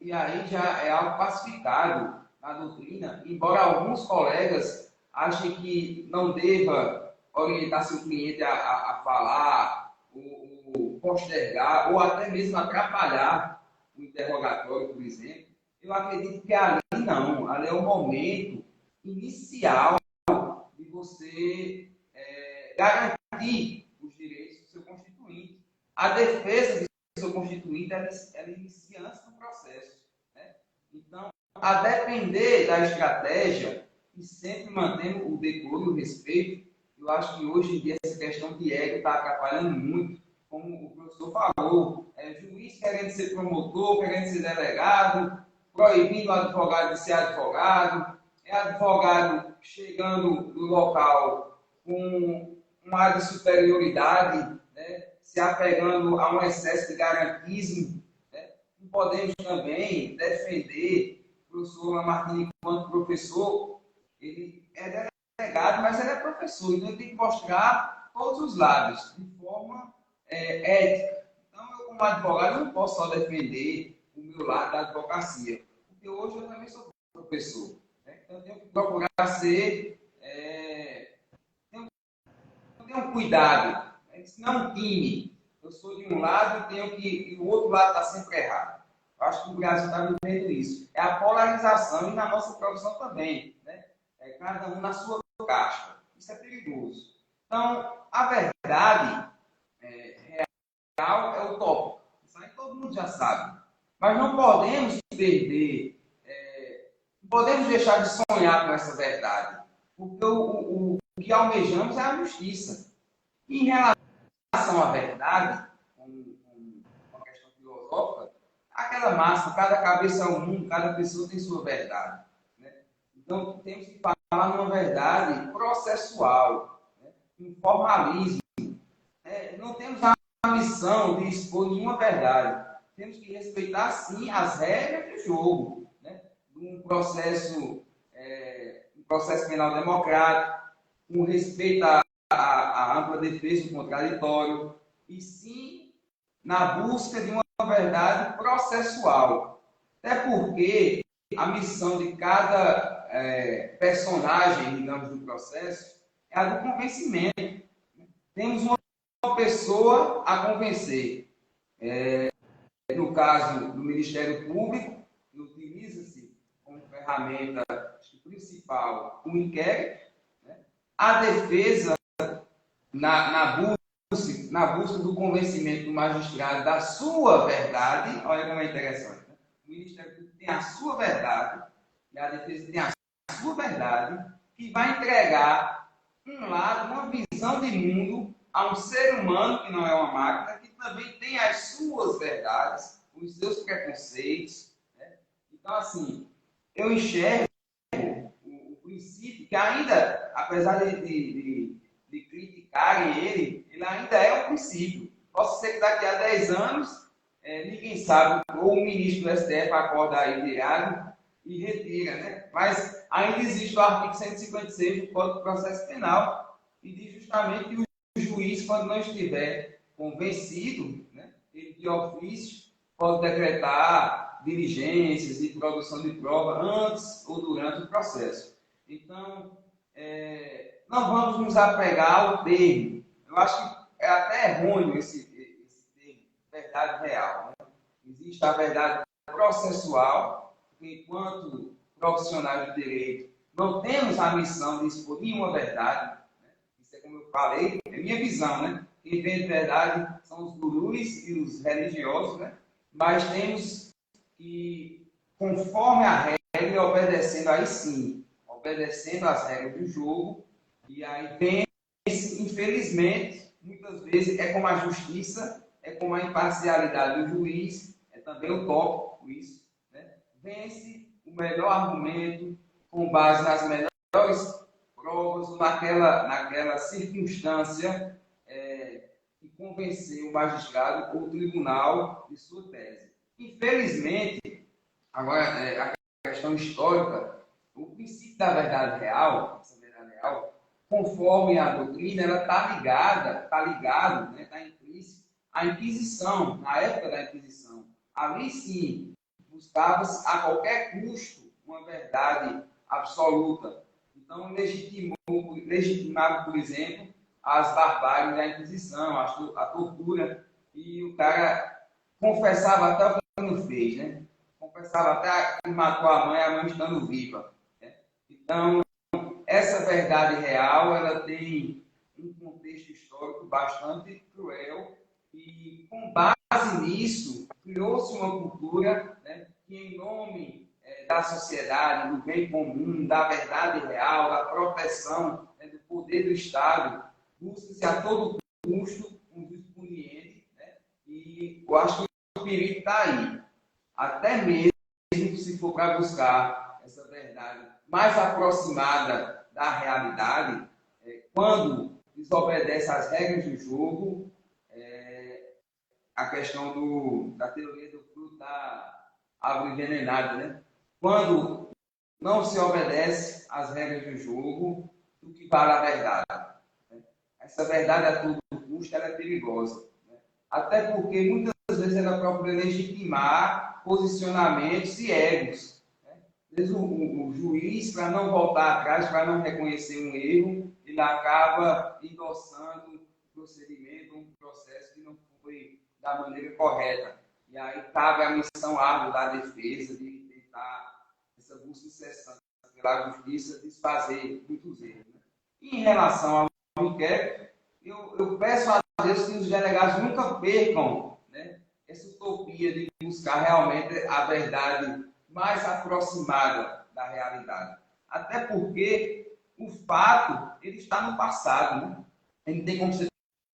e aí já é algo pacificado na doutrina, embora alguns colegas achem que não deva orientar seu cliente a falar, ou postergar, ou até mesmo atrapalhar o interrogatório, por exemplo, eu acredito que ali não, ali é o momento inicial de você garantir os direitos do seu constituinte. A defesa do seu constituinte, ela inicia antes do processo. Né? Então, a depender da estratégia, e sempre mantendo o decoro e o respeito, eu acho que hoje em dia essa questão de ego está atrapalhando muito, como o professor falou, juiz querendo ser promotor, querendo ser delegado, proibindo o advogado de ser advogado, advogado chegando no local com uma área de superioridade, né, se apegando a um excesso de garantismo. Né? Não podemos também defender o professor Lamartine enquanto professor. Ele é delegado, mas ele é professor, então ele tem que mostrar todos os lados, de forma ética. Então, eu, como advogado, não posso só defender o meu lado da advocacia, porque hoje eu também sou professor. Né? Então, eu tenho que procurar ser... tenho um cuidado, né? Senão um time. Eu sou de um lado e o outro lado está sempre errado. Eu acho que o Brasil está vivendo isso. É a polarização e na nossa profissão também. Né? Cada um na sua caixa. Isso é perigoso. Então, a verdade real é utópica. Isso aí todo mundo já sabe. Mas não podemos perder, não podemos deixar de sonhar com essa verdade. Porque o que almejamos é a justiça. E em relação à verdade, com uma questão filosófica, aquela máxima, cada cabeça é um mundo, cada pessoa tem sua verdade. Né? Então, temos que falar numa verdade processual, né? Um formalismo. Não temos a missão de expor nenhuma verdade. Temos que respeitar, sim, as regras do jogo. Né? Um processo penal democrático, com respeito à ampla defesa do contraditório, e sim na busca de uma verdade processual. Até porque a missão de cada personagem, digamos, do processo é a do convencimento. Temos uma pessoa a convencer. No caso do Ministério Público, utiliza-se como ferramenta principal o inquérito, né? A defesa, na busca do convencimento do magistrado da sua verdade, olha como é interessante, né? O Ministério Público tem a sua verdade, e a defesa tem a sua verdade, que vai entregar um lado, uma visão de mundo a um ser humano, que não é uma máquina, que também tem as suas verdades, os seus preconceitos. Né? Então, assim, eu enxergo o princípio que ainda, apesar de criticarem ele ainda é um princípio. Posso ser que daqui a 10 anos, ninguém sabe, ou o ministro do STF acorda aí virado e retira, né? Mas ainda existe o artigo 156 do Código de Processo Penal, e diz justamente que o juiz, quando não estiver convencido, né, ele de ofício pode decretar diligências e produção de prova antes ou durante o processo. Então, não vamos nos apegar ao termo. Eu acho que é até errôneo esse termo, verdade real. Né? Existe a verdade processual, porque enquanto profissionais do direito não temos a missão de expor nenhuma verdade. Né? Isso é como eu falei, é minha visão, né? Quem vende verdade são os gurus e os religiosos, né? Mas temos que, conforme a regra, obedecendo aí sim obedecendo às regras do jogo, e aí vem, infelizmente, muitas vezes é como a justiça, é como a imparcialidade do juiz, é também utópico isso, né? Vence o melhor argumento com base nas melhores provas, naquela circunstância que convenceu o magistrado ou o tribunal de sua tese. Infelizmente, agora, a questão histórica, o princípio da verdade real, essa verdade real, conforme a doutrina, ela está ligado, né, está implícito à Inquisição, na época da Inquisição. Ali sim, buscava-se a qualquer custo uma verdade absoluta. Então, legitimava, por exemplo, as barbáries da Inquisição, a tortura, e o cara confessava até o que não fez, né? Confessava até que matou a mãe estando viva, né? Então, essa verdade real, ela tem um contexto histórico bastante cruel e, com base nisso, criou-se uma cultura, né, que, em nome da sociedade, do bem comum, da verdade real, da proteção, né, do poder do Estado, busca-se a todo custo um juiz puniente, né, e eu acho que o perigo está aí. Até mesmo se for para buscar essa verdade mais aproximada da realidade, quando desobedece às regras do jogo, a questão da teoria do fruto da árvore envenenada, né? Quando não se obedece às regras do jogo, do que vale a verdade, né? Essa verdade a todo custo ela é perigosa, né? Até porque muitas vezes ela procura legitimar posicionamentos e egos, né? Às vezes o juiz, para não voltar atrás, para não reconhecer um erro, ele acaba endossando um procedimento, um processo que não foi da maneira correta. E aí cabe a missão árdua da defesa de tentar essa busca incessante pela justiça desfazer muitos erros, né? E em relação ao inquérito, eu peço a Deus que os delegados nunca percam, né, essa utopia de buscar realmente a verdade mais aproximada da realidade. Até porque o fato ele está no passado, né? Ele tem como ser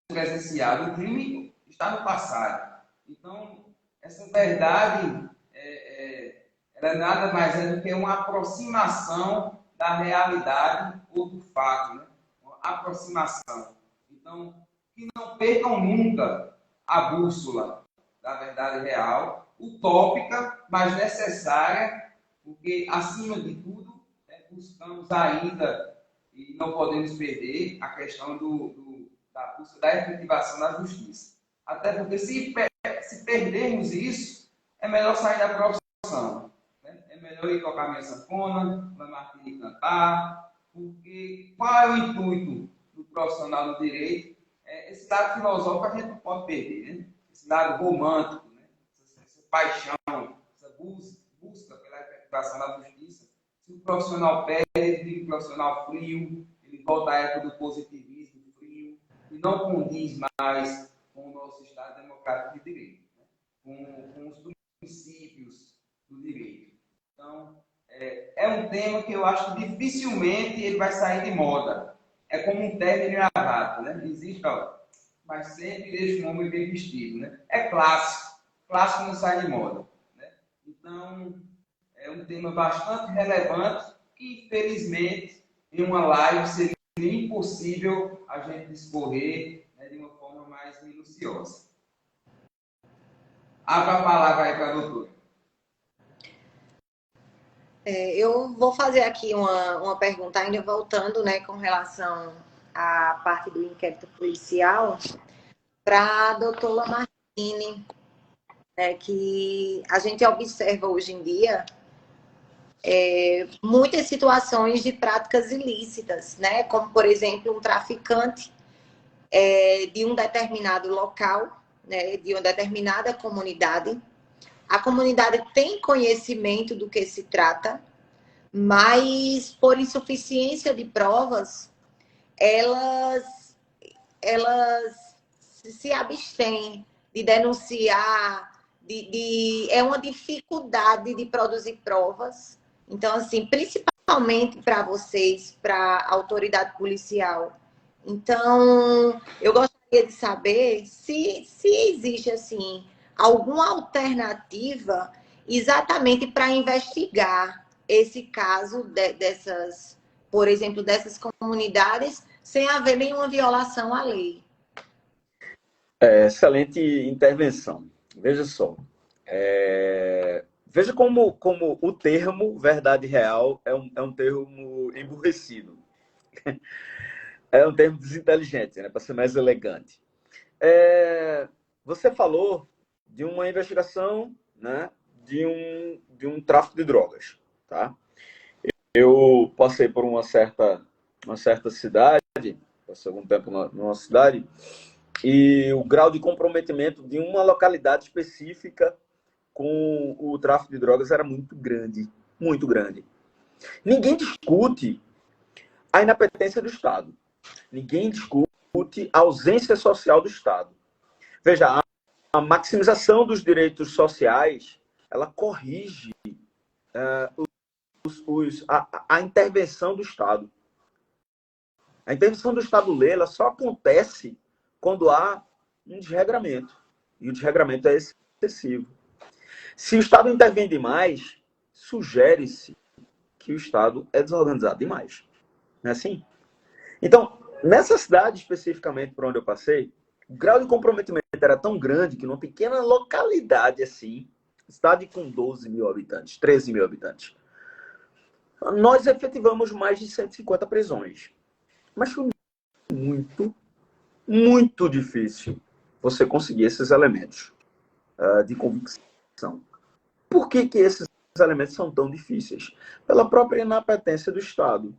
presenciado. O crime está no passado. Então, essa verdade ela nada mais é do que uma aproximação da realidade ou do fato, né? Uma aproximação. Então, que não percam nunca a bússola da verdade real, utópica, mas necessária, porque, acima de tudo, buscamos ainda, e não podemos perder, a questão da busca da efetivação da justiça. Até porque, se perdermos isso, é melhor sair da profissão, né? É melhor ir tocar minha sanfona, Lamartine cantar, porque qual é o intuito do profissional do direito? Esse lado filosófico a gente não pode perder, né? Esse lado romântico, né? Essa paixão, essa busca pela efetivação da justiça. Se o profissional perde, ele fica um profissional frio, ele volta à época do positivismo frio, e não condiz mais com o nosso Estado democrático de direito, né? com os princípios do direito. Então, é um tema que eu acho que dificilmente ele vai sair de moda. É como um terno e gravata, né? Existe, mas sempre deixa um homem bem vestido, né? É clássico. Clássico não sai de moda, né? Então, é um tema bastante relevante que, infelizmente, em uma live seria impossível a gente discorrer, né, de uma forma mais minuciosa. Abra a palavra aí para a doutora. Eu vou fazer aqui uma pergunta, ainda voltando, né, com relação à parte do inquérito policial, para a doutora Martini, né, que a gente observa hoje em dia muitas situações de práticas ilícitas, né, como, por exemplo, um traficante de um determinado local, né, de uma determinada comunidade. A comunidade tem conhecimento do que se trata, mas por insuficiência de provas, elas se abstêm de denunciar, é uma dificuldade de produzir provas. Então, assim, principalmente principalmente para vocês, para a autoridade policial. Então, eu gostaria de saber se existe, assim, alguma alternativa exatamente para investigar esse caso dessas, por exemplo, dessas comunidades, sem haver nenhuma violação à lei. Excelente intervenção. Veja só. Veja como o termo verdade real é um termo emburrecido. É um termo desinteligente, né, para ser mais elegante. Você falou de uma investigação, né, de um tráfico de drogas. Tá? Eu passei por uma certa cidade, passei algum tempo numa cidade, e o grau de comprometimento de uma localidade específica com o tráfico de drogas era muito grande, muito grande. Ninguém discute a inapetência do Estado. Ninguém discute a ausência social do Estado. Veja, a maximização dos direitos sociais, ela corrige a intervenção do Estado. A intervenção do Estado lei, ela só acontece quando há um desregramento. E o desregramento é excessivo. Se o Estado intervém demais, sugere-se que o Estado é desorganizado demais. Não é assim? Então, nessa cidade especificamente por onde eu passei, o grau de comprometimento era tão grande que numa pequena localidade assim, cidade com 12 mil habitantes, 13 mil habitantes, nós efetivamos mais de 150 prisões. Mas foi muito, muito difícil você conseguir esses elementos de convicção. Por que esses elementos são tão difíceis? Pela própria inapetência do Estado.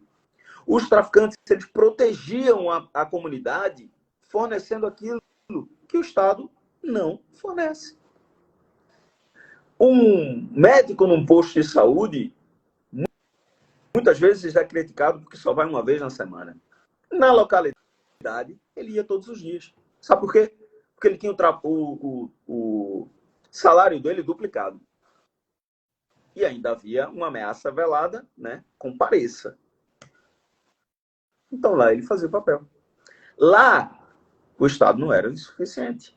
Os traficantes, eles protegiam a comunidade fornecendo aquilo que o Estado não fornece. Um médico num posto de saúde, muitas vezes é criticado porque só vai uma vez na semana. Na localidade, ele ia todos os dias. Sabe por quê? Porque ele tinha o salário dele duplicado. E ainda havia uma ameaça velada, né? Compareça. Então lá ele fazia o papel. Lá, o Estado não era insuficiente.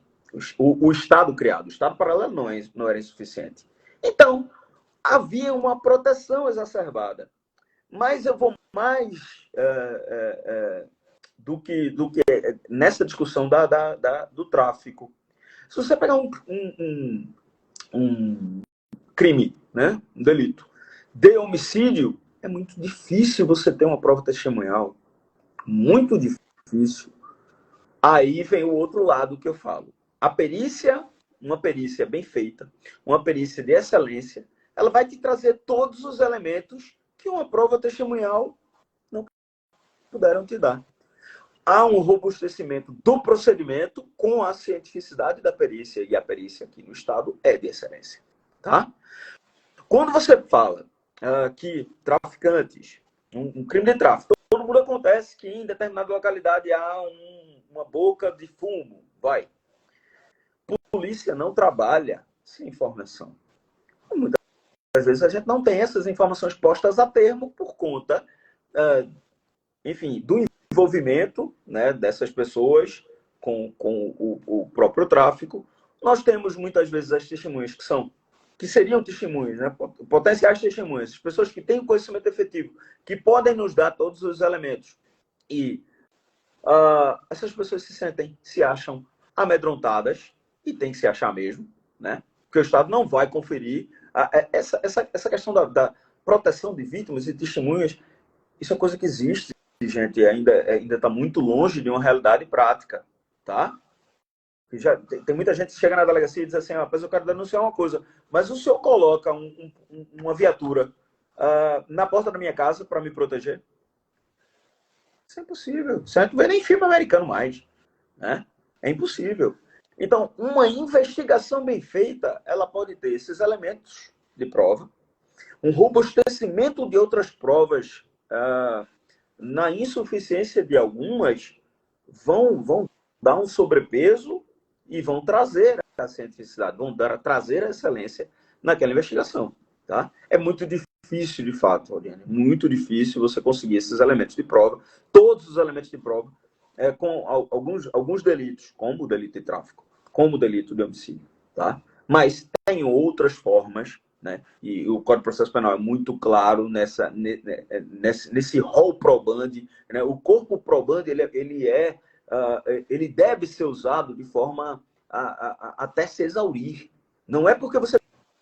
O Estado criado, o Estado paralelo não era insuficiente. Então, havia uma proteção exacerbada. Mas eu vou mais do que nessa discussão do tráfico. Se você pegar um crime, né, um delito de homicídio, é muito difícil você ter uma prova testemunhal. Muito difícil. Aí vem o outro lado que eu falo. A perícia, uma perícia bem feita, uma perícia de excelência, ela vai te trazer todos os elementos que uma prova testemunhal não puderam te dar. Há um robustecimento do procedimento com a cientificidade da perícia, e a perícia aqui no Estado é de excelência. Tá? Quando você fala que traficantes, um crime de tráfico, todo mundo acontece que em determinada localidade há uma boca de fumo. Vai. A polícia não trabalha sem informação. Muitas vezes a gente não tem essas informações postas a termo por conta, enfim, do envolvimento, né, dessas pessoas com o próprio tráfico. Nós temos muitas vezes as testemunhas que seriam testemunhas, né, potenciais testemunhas, as pessoas que têm conhecimento efetivo, que podem nos dar todos os elementos. E essas pessoas se acham amedrontadas, e tem que se achar mesmo, né? Porque o Estado não vai conferir. Essa questão da proteção de vítimas e testemunhas, isso é uma coisa que existe, gente, ainda está muito longe de uma realidade prática, tá? Já tem muita gente que chega na delegacia e diz assim, rapaz, eu quero denunciar uma coisa, mas o senhor coloca uma viatura na porta da minha casa para me proteger? Isso é impossível. Você não vê nem filme americano mais, né? É impossível. Então, uma investigação bem feita, ela pode ter esses elementos de prova, um robustecimento de outras provas, na insuficiência de algumas, vão dar um sobrepeso e vão trazer a cientificidade, vão trazer a excelência naquela investigação. Tá? É muito difícil, de fato, Oriane, muito difícil você conseguir esses elementos de prova, todos os elementos de prova, com alguns delitos, como o delito de tráfico, como o delito de homicídio, tá? Mas tem outras formas, né? E o Código de Processo Penal é muito claro nesse rol probandi, né? O corpo probandi, ele deve ser usado de forma até se exaurir. Não é porque você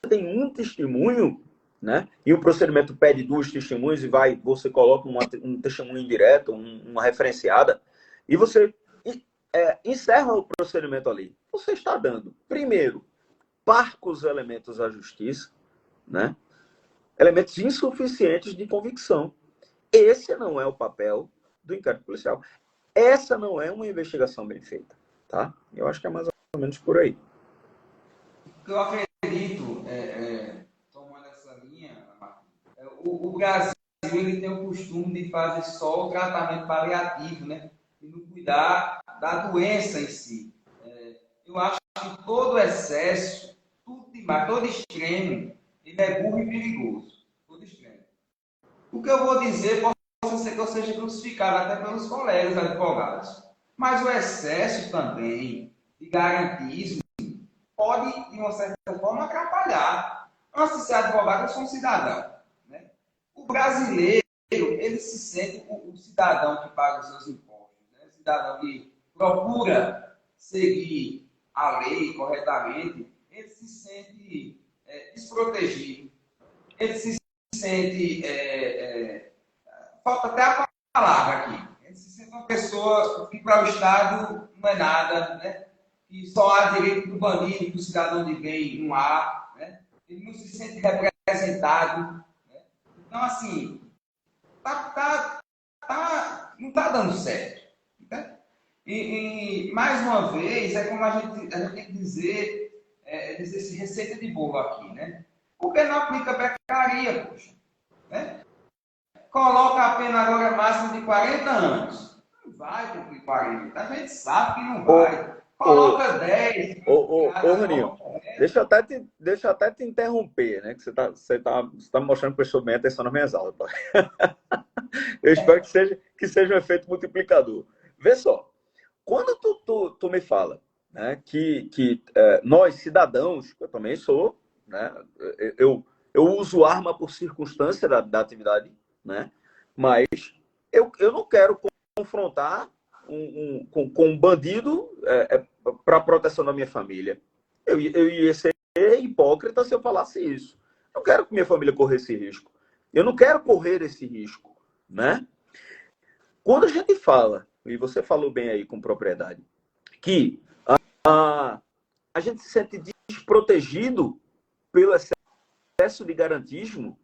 tem um testemunho, né? E o procedimento pede 2 testemunhas e você coloca um testemunho indireto, uma referenciada, e você encerra o procedimento ali. Você está dando, primeiro, parcos elementos à justiça, né? Elementos insuficientes de convicção. Esse não é o papel do inquérito policial. Essa não é uma investigação bem feita, tá? Eu acho que é mais ou menos por aí. O que eu acredito, tomando essa linha, o Brasil ele tem o costume de fazer só o tratamento paliativo, né? E não cuidar da doença em si. Eu acho que todo excesso, tudo demais, todo extremo, ele é burro e perigoso. Todo extremo. O que eu vou dizer pode ser que eu seja crucificado até pelos colegas advogados. Mas o excesso também de garantismo pode, de uma certa forma, atrapalhar. Antes de ser advogado, eu sou um cidadão. Né? O brasileiro, ele se sente o cidadão que paga os seus impostos, né? O cidadão que procura seguir a lei corretamente, ele se sente desprotegido, ele se sente, falta até a palavra aqui, ele se sente uma pessoa que para o Estado não é nada, né? Que só há direito do bandido, do cidadão de bem, não há, né? Ele não se sente representado, né? Então, assim, não está dando certo, né? E mais uma vez, é como a gente tem que dizer esse receita de bolo aqui, né? Por que não aplica becaria, poxa? Né? Coloca a pena agora máxima de 40 anos. Não vai cumprir 40. A gente sabe que não vai. Coloca 10. Roninho, deixa eu até te interromper, né? Que você tá me mostrando que prestou bem atenção nas minhas aulas. Tá? Eu espero que seja um efeito multiplicador. Vê só. Quando tu me fala, né, que nós, cidadãos, eu também sou, né, eu uso arma por circunstância da atividade, né, mas eu não quero confrontar com um bandido para proteção da minha família. Eu ia ser hipócrita se eu falasse isso. Não quero que minha família corra esse risco. Eu não quero correr esse risco, né? Quando a gente fala, e você falou bem aí com propriedade, que a gente se sente desprotegido pelo excesso de garantismo,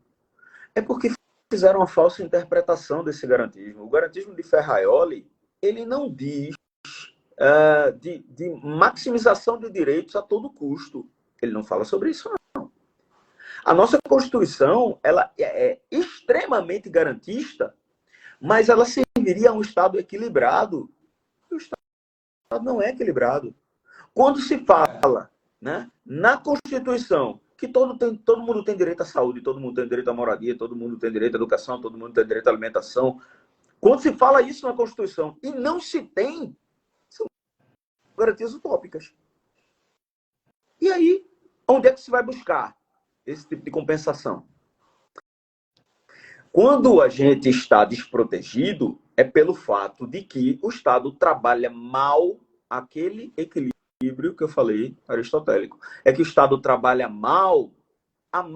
é porque fizeram uma falsa interpretação desse garantismo. O garantismo de Ferraioli, ele não diz de maximização de direitos a todo custo. Ele não fala sobre isso, não. A nossa Constituição, ela é extremamente garantista, mas ela serviria a um Estado equilibrado. E o Estado não é equilibrado. Quando se fala, né, na Constituição que todo mundo tem direito à saúde, todo mundo tem direito à moradia, todo mundo tem direito à educação, todo mundo tem direito à alimentação. Quando se fala isso na Constituição e não se tem, são garantias utópicas. E aí, onde é que se vai buscar esse tipo de compensação? Quando a gente está desprotegido, é pelo fato de que o Estado trabalha mal aquele equilíbrio que eu falei aristotélico. É que o Estado trabalha mal a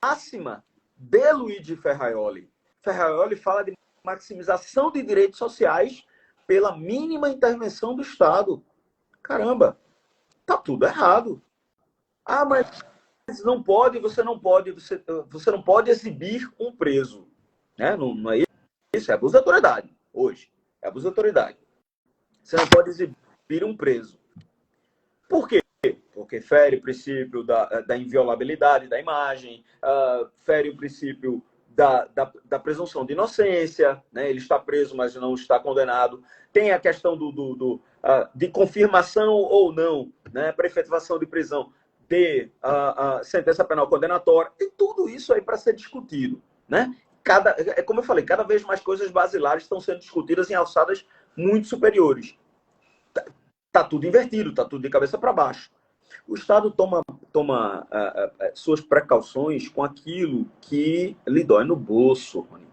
máxima de Luigi Ferraioli. Ferraioli fala de maximização de direitos sociais pela mínima intervenção do Estado. Caramba, tá tudo errado. Ah, mas não pode, você não pode exibir um preso, né? Não é isso, é abuso de autoridade hoje, é abuso de autoridade. Você não pode exibir um preso. Por quê? Porque fere o princípio da inviolabilidade da imagem, fere o princípio da presunção de inocência, né? Ele está preso, mas não está condenado. Tem a questão de confirmação ou não, né? Para efetivação de prisão ter a sentença penal condenatória, tem tudo isso aí para ser discutido, né? Como eu falei, cada vez mais coisas basilares estão sendo discutidas em alçadas muito superiores. Tá tudo invertido, tá tudo de cabeça para baixo. O Estado toma suas precauções com aquilo que lhe dói no bolso, Rony.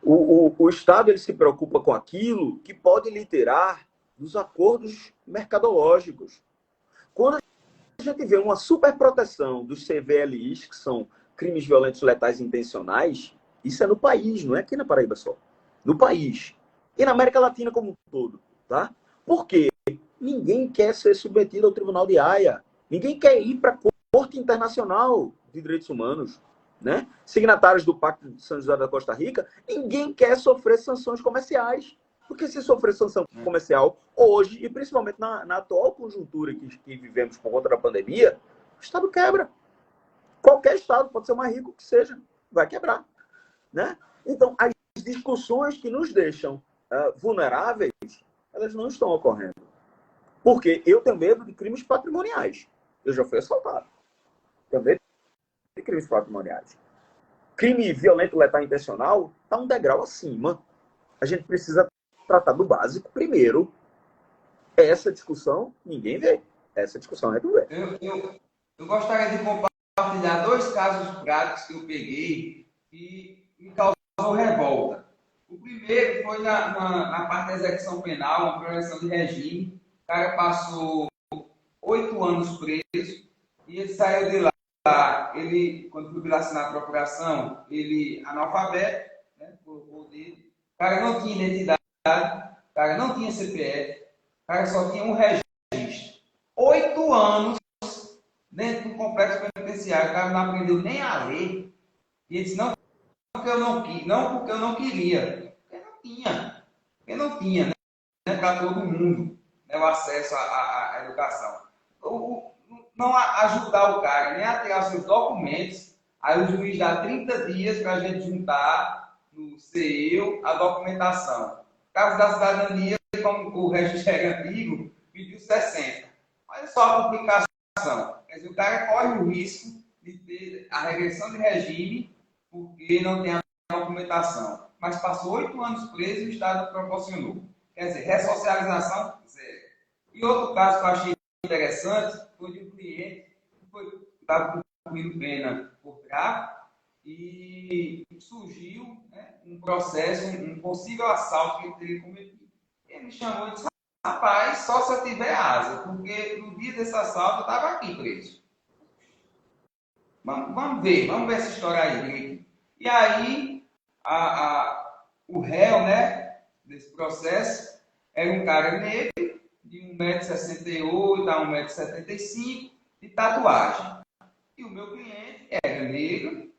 O Estado ele se preocupa com aquilo que pode lhe tirar dos acordos mercadológicos. Quando a gente vê uma superproteção dos CVLIs, que são crimes violentos letais intencionais, isso é no país, não é aqui na Paraíba só. No país. E na América Latina como um todo. Tá? Por quê? Ninguém quer ser submetido ao Tribunal de Haia. Ninguém quer ir para a Corte Internacional de Direitos Humanos. Né? Signatários do Pacto de São José da Costa Rica, ninguém quer sofrer sanções comerciais. Porque se sofrer sanção comercial hoje, e principalmente na atual conjuntura que vivemos por conta da pandemia, o Estado quebra. Qualquer Estado, pode ser o mais rico que seja, vai quebrar. Né? Então, as discussões que nos deixam vulneráveis, elas não estão ocorrendo. Porque eu tenho medo de crimes patrimoniais. Eu já fui assaltado. Tenho medo de crimes patrimoniais. Crime violento letal intencional está um degrau acima. A gente precisa tratar do básico primeiro. Essa discussão, ninguém vê. Essa discussão é do ver. Eu gostaria de compartilhar 2 casos práticos que eu peguei e me causou revolta. O primeiro foi na parte da execução penal, uma progressão de regime. O cara passou 8 anos preso e ele saiu de lá. Ele, quando foi assinar a procuração, ele analfabeto, né, por dele. O cara não tinha identidade, o cara não tinha CPF, o cara só tinha um registro. 8 anos dentro do complexo penitenciário, o cara não aprendeu nem a ler. E ele disse, não porque eu não queria, porque não tinha, né, para todo mundo, né, o acesso à educação. Não ajudar o cara nem a tirar seus documentos, aí o juiz dá 30 dias para a gente juntar no CEU a documentação. No caso da cidadania, como o registro é antigo, pediu 60. Olha só a complicação. Quer dizer, o cara corre o risco de ter a regressão de regime porque não tem a documentação. Mas passou 8 anos preso e o Estado proporcionou. Quer dizer, ressocialização, zero. E outro caso que eu achei interessante foi de um cliente que estava cumprindo pena por tráfico e surgiu, né, um processo, um possível assalto que ele teria cometido. Ele me chamou e disse, rapaz, só se eu tiver asa, porque no dia desse assalto eu estava aqui preso. Vamos ver essa história aí. E aí, o réu, né, desse processo era um cara negro, de 1,68 m a 1,75 m, de tatuagem. E o meu cliente era negro,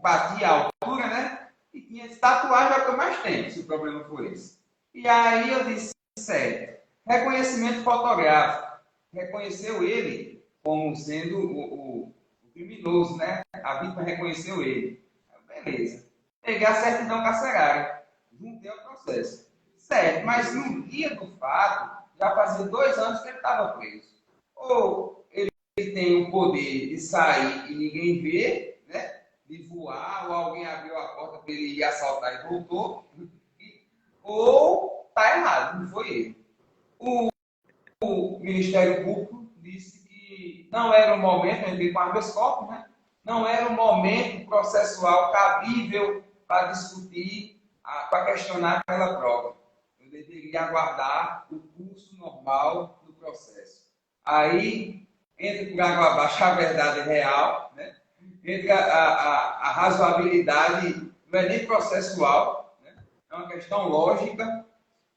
batia a altura, né? E tinha esse tatuagem, é o que eu mais tenho, se o problema for esse. E aí eu disse, certo, reconhecimento fotográfico. Reconheceu ele como sendo o criminoso, né? A vítima reconheceu ele. Beleza. Peguei a certidão carcerária. Juntei o processo. Certo, mas no dia do fato, já fazia 2 anos que ele estava preso. Ou ele tem o poder de sair e ninguém vê, né? De voar, ou alguém abriu a porta para ele ir assaltar e voltou. Ou está errado, não foi ele. O Ministério Público disse que não era o momento, eu entrei com habeas corpus, né? Não era o momento processual cabível para discutir, para questionar aquela prova. Eu deveria aguardar o curso normal do processo. Aí, entre por água abaixo a verdade real, né? Entre a razoabilidade, não é nem processual, né? É uma questão lógica,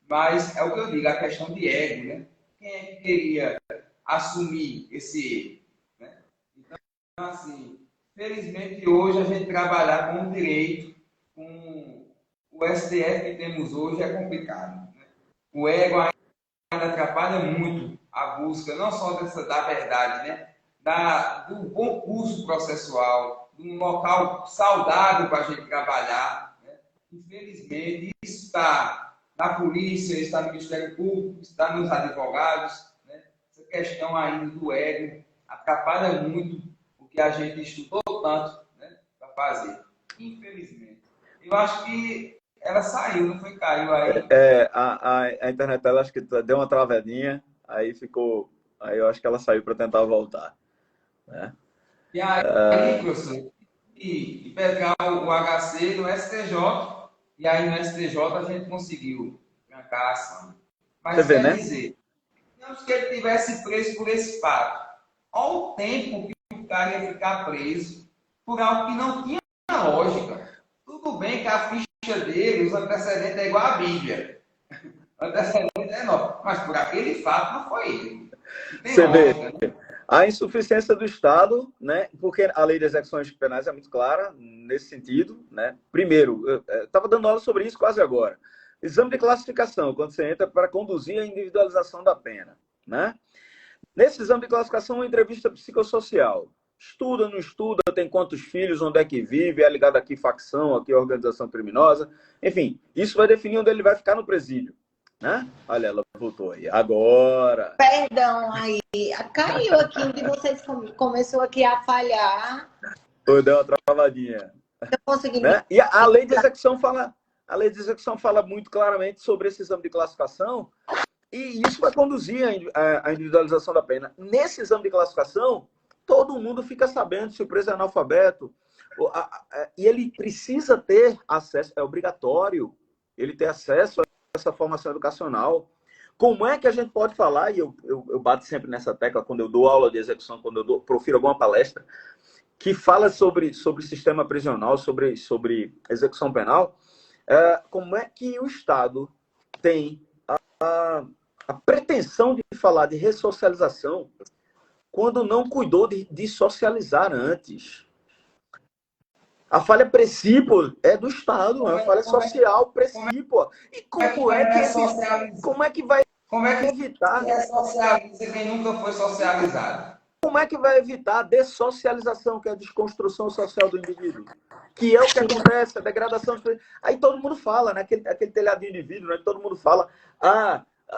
mas é o que eu digo, a questão de ego, né? Quem é que queria assumir esse erro, né? Então, assim, felizmente hoje a gente trabalhar com o direito, com o STF que temos hoje é complicado, né? O ego ainda atrapalha muito a busca, não só da verdade, né? Do bom curso processual, de um local saudável para a gente trabalhar, né? Infelizmente, isso está na polícia, está no Ministério Público, está nos advogados, né? Essa questão ainda do ego atrapalha muito o que a gente estudou tanto, né, para fazer. Infelizmente. Eu acho que ela saiu, não foi? Caiu aí. A internet dela acho que deu uma travadinha, aí ficou. Aí eu acho que ela saiu para tentar voltar. Né? E aí, professor, e pegar o HC no STJ, e aí no STJ a gente conseguiu trancar a ação. Você Mas vê, quer né? dizer, digamos que ele tivesse preso por esse fato. Olha o tempo que o cara ia ficar preso por algo que não tinha lógica. Tudo bem que a ficha dele, os antecedentes é igual à Bíblia. Antecedente é enorme, mas por aquele fato não foi ele. Não tem Você vê. lógica, né? A insuficiência do Estado, né? Porque a lei de execuções penais é muito clara nesse sentido, né? Primeiro, eu estava dando aula sobre isso quase agora. Exame de classificação, quando você entra para conduzir a individualização da pena, né? Nesse exame de classificação, uma entrevista psicossocial. Estuda, não estuda, tem quantos filhos, onde é que vive, é ligado aqui facção, aqui organização criminosa. Enfim, isso vai definir onde ele vai ficar no presídio. Né? Olha, ela voltou aí. Agora. Perdão, aí. Caiu aqui onde vocês começou aqui a falhar. Deu uma travadinha. Não consegui. Né? E a lei de execução fala muito claramente sobre esse exame de classificação e isso vai conduzir a individualização da pena. Nesse exame de classificação, todo mundo fica sabendo se o preso é analfabeto e ele precisa ter acesso, é obrigatório ele ter acesso a essa formação educacional. Como é que a gente pode falar, e eu bato sempre nessa tecla quando eu dou aula de execução, quando eu profiro alguma palestra, que fala sobre sistema prisional, sobre execução penal, como é que o Estado tem a pretensão de falar de ressocialização quando não cuidou de socializar antes? A falha precípua é do Estado, a falha social precípua. E como é que vai evitar? É socializa quem nunca foi socializado. Como é que vai evitar a dessocialização, que é a desconstrução social do indivíduo? Que é o que acontece, a degradação. Aí todo mundo fala, né? Aquele telhadinho de vidro, né? Todo mundo fala,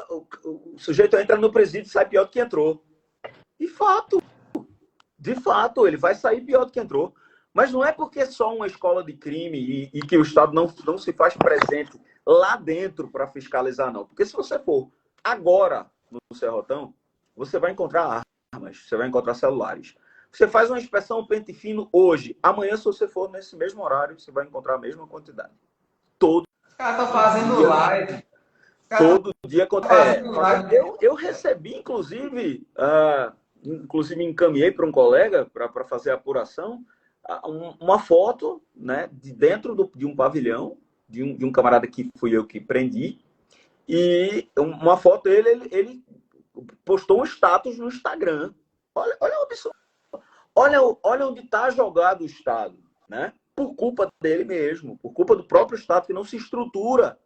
o sujeito entra no presídio e sai pior do que entrou. De fato, ele vai sair pior do que entrou. Mas não é porque é só uma escola de crime e que o Estado não se faz presente lá dentro para fiscalizar, não. Porque se você for agora no Serrotão, você vai encontrar armas, você vai encontrar celulares. Você faz uma inspeção pente fino hoje. Amanhã, se você for nesse mesmo horário, você vai encontrar a mesma quantidade. Os caras estão fazendo live. Todo dia. Eu recebi, inclusive encaminhei para um colega para fazer a apuração, uma foto, né, de dentro de um pavilhão, de um camarada que fui eu que prendi, e uma foto ele postou um status no Instagram. Olha o absurdo. Olha onde está jogado o Estado, né? Por culpa dele mesmo, por culpa do próprio Estado que não se estrutura,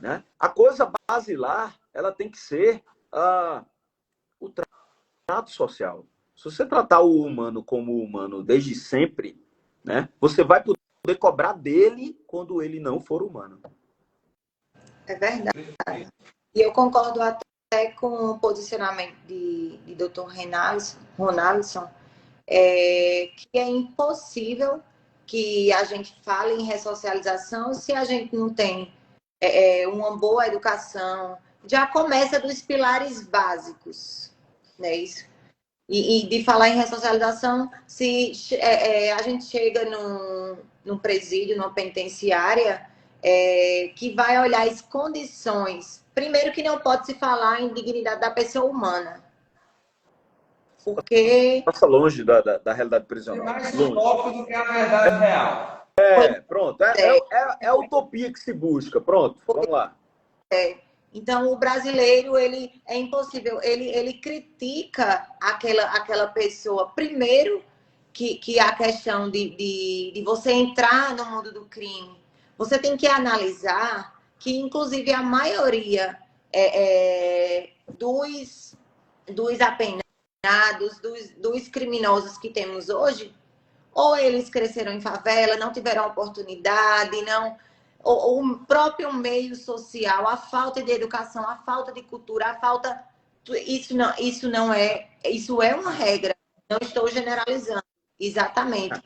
né? A coisa basilar, ela tem que ser o trato social. Se você tratar o humano como humano desde sempre, né, você vai poder cobrar dele quando ele não for humano. É verdade. E eu concordo até com o posicionamento de Dr. Ronaldson, que é impossível que a gente fale em ressocialização se a gente não tem uma boa educação. Já começa dos pilares básicos, né? Isso. E de falar em ressocialização, se a gente chega num presídio, numa penitenciária, que vai olhar as condições. Primeiro que não pode se falar em dignidade da pessoa humana. Porque... Passa longe da realidade prisional. É mais utópico do que a verdade real. Pronto. É a utopia que se busca. Pronto, vamos lá. Então, o brasileiro, ele é impossível. Ele critica aquela pessoa. Primeiro, que a questão de você entrar no mundo do crime. Você tem que analisar que, inclusive, a maioria dos apenados, dos criminosos que temos hoje, ou eles cresceram em favela, não tiveram oportunidade, o próprio meio social, a falta de educação, a falta de cultura, isso é uma regra. Não estou generalizando. Exatamente.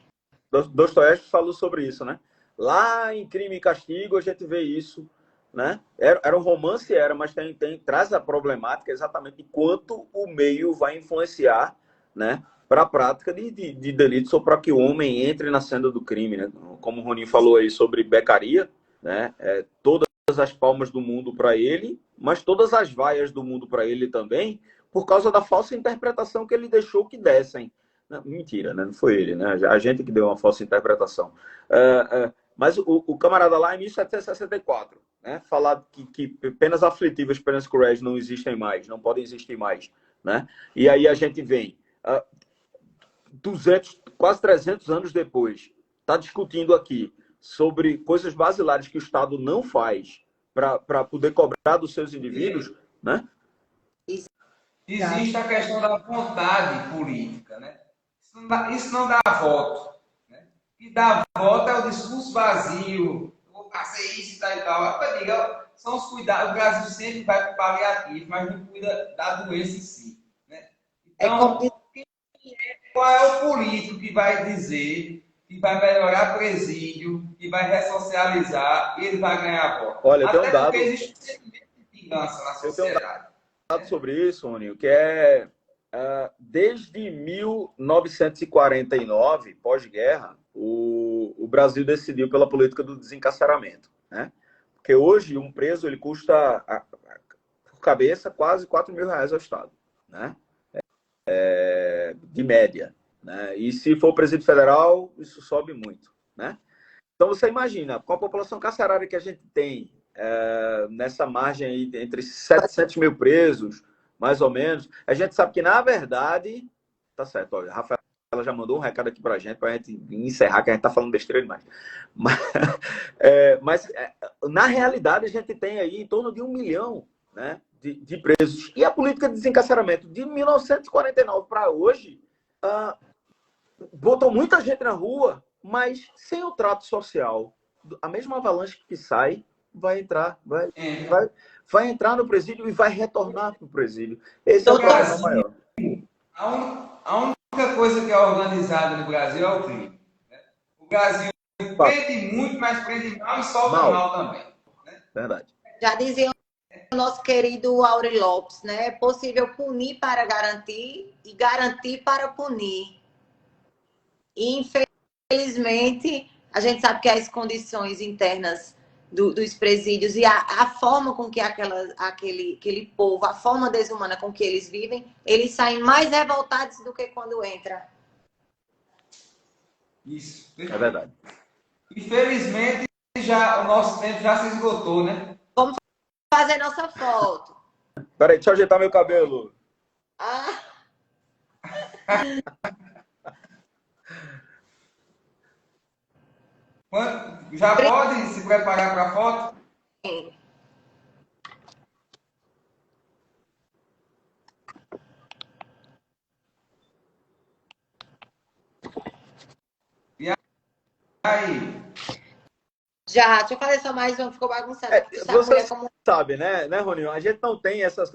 Dostoiévski falou sobre isso, né? Lá em Crime e Castigo a gente vê isso, né? Era um romance, mas traz a problemática exatamente de quanto o meio vai influenciar, né, para a prática de delitos ou para que o homem entre na senda do crime, né? Como o Roninho falou aí sobre Beccaria, né? Todas as palmas do mundo para ele, mas todas as vaias do mundo para ele também, por causa da falsa interpretação que ele deixou que dessem. Não, mentira, né? Não foi ele, né? A gente que deu uma falsa interpretação. Mas o camarada lá, em 1764, né? Falar que penas aflitivas, penas cruéis não existem mais, não podem existir mais, né? E aí a gente vem 200, quase 300 anos depois, está discutindo aqui sobre coisas basilares que o Estado não faz para poder cobrar dos seus indivíduos, né? Existe a questão da vontade política, né? Isso não dá voto. Né? O que dá voto é o discurso vazio, vou fazer isso e tal e tal. São os cuidados. O Brasil sempre vai para o paliativo, mas não cuida da doença em si. Né? Então, qual é o político que vai dizer que vai melhorar presídio, que vai ressocializar e ele vai ganhar voto? Olha, tem um dado. Porque existe um sentimento de vingança na sociedade. Sobre isso, Roninho, que desde 1949, pós-guerra, o Brasil decidiu pela política do desencarceramento, né? Porque hoje um preso ele custa por cabeça quase R$4.000 ao Estado, né? De média, né? E se for presídio federal, isso sobe muito, né? Então você imagina, com a população carcerária que a gente tem nessa margem aí entre 700 mil presos, mais ou menos, a gente sabe que, na verdade, tá certo, olha, a Rafaela já mandou um recado aqui pra gente encerrar, que a gente tá falando besteira demais. Mas na realidade, a gente tem aí em torno de 1 milhão, né, de presos. E a política de desencarceramento de 1949 para hoje botou muita gente na rua, mas sem o trato social. A mesma avalanche que sai vai entrar no presídio e vai retornar para o presídio. Esse é o problema maior. A única coisa que é organizada no Brasil é o crime. Né? O Brasil prende muito, mas prende mal e solta mal também. Né? Verdade. Já dizia o nosso querido Auri Lopes, né? É possível punir para garantir e garantir para punir. E, infelizmente, a gente sabe que as condições internas dos presídios e a forma com que aquele povo, a forma desumana com que eles vivem, eles saem mais revoltados do que quando entram. Isso. É verdade. Infelizmente, o nosso tempo já se esgotou, né? Vamos fazer nossa foto. Peraí, deixa eu ajeitar meu cabelo. Já pode se preparar para a foto? Sim. E aí? Já, deixa eu fazer só mais uma, ficou bagunçado. Você sabe, né, Roninho? A gente não tem essas...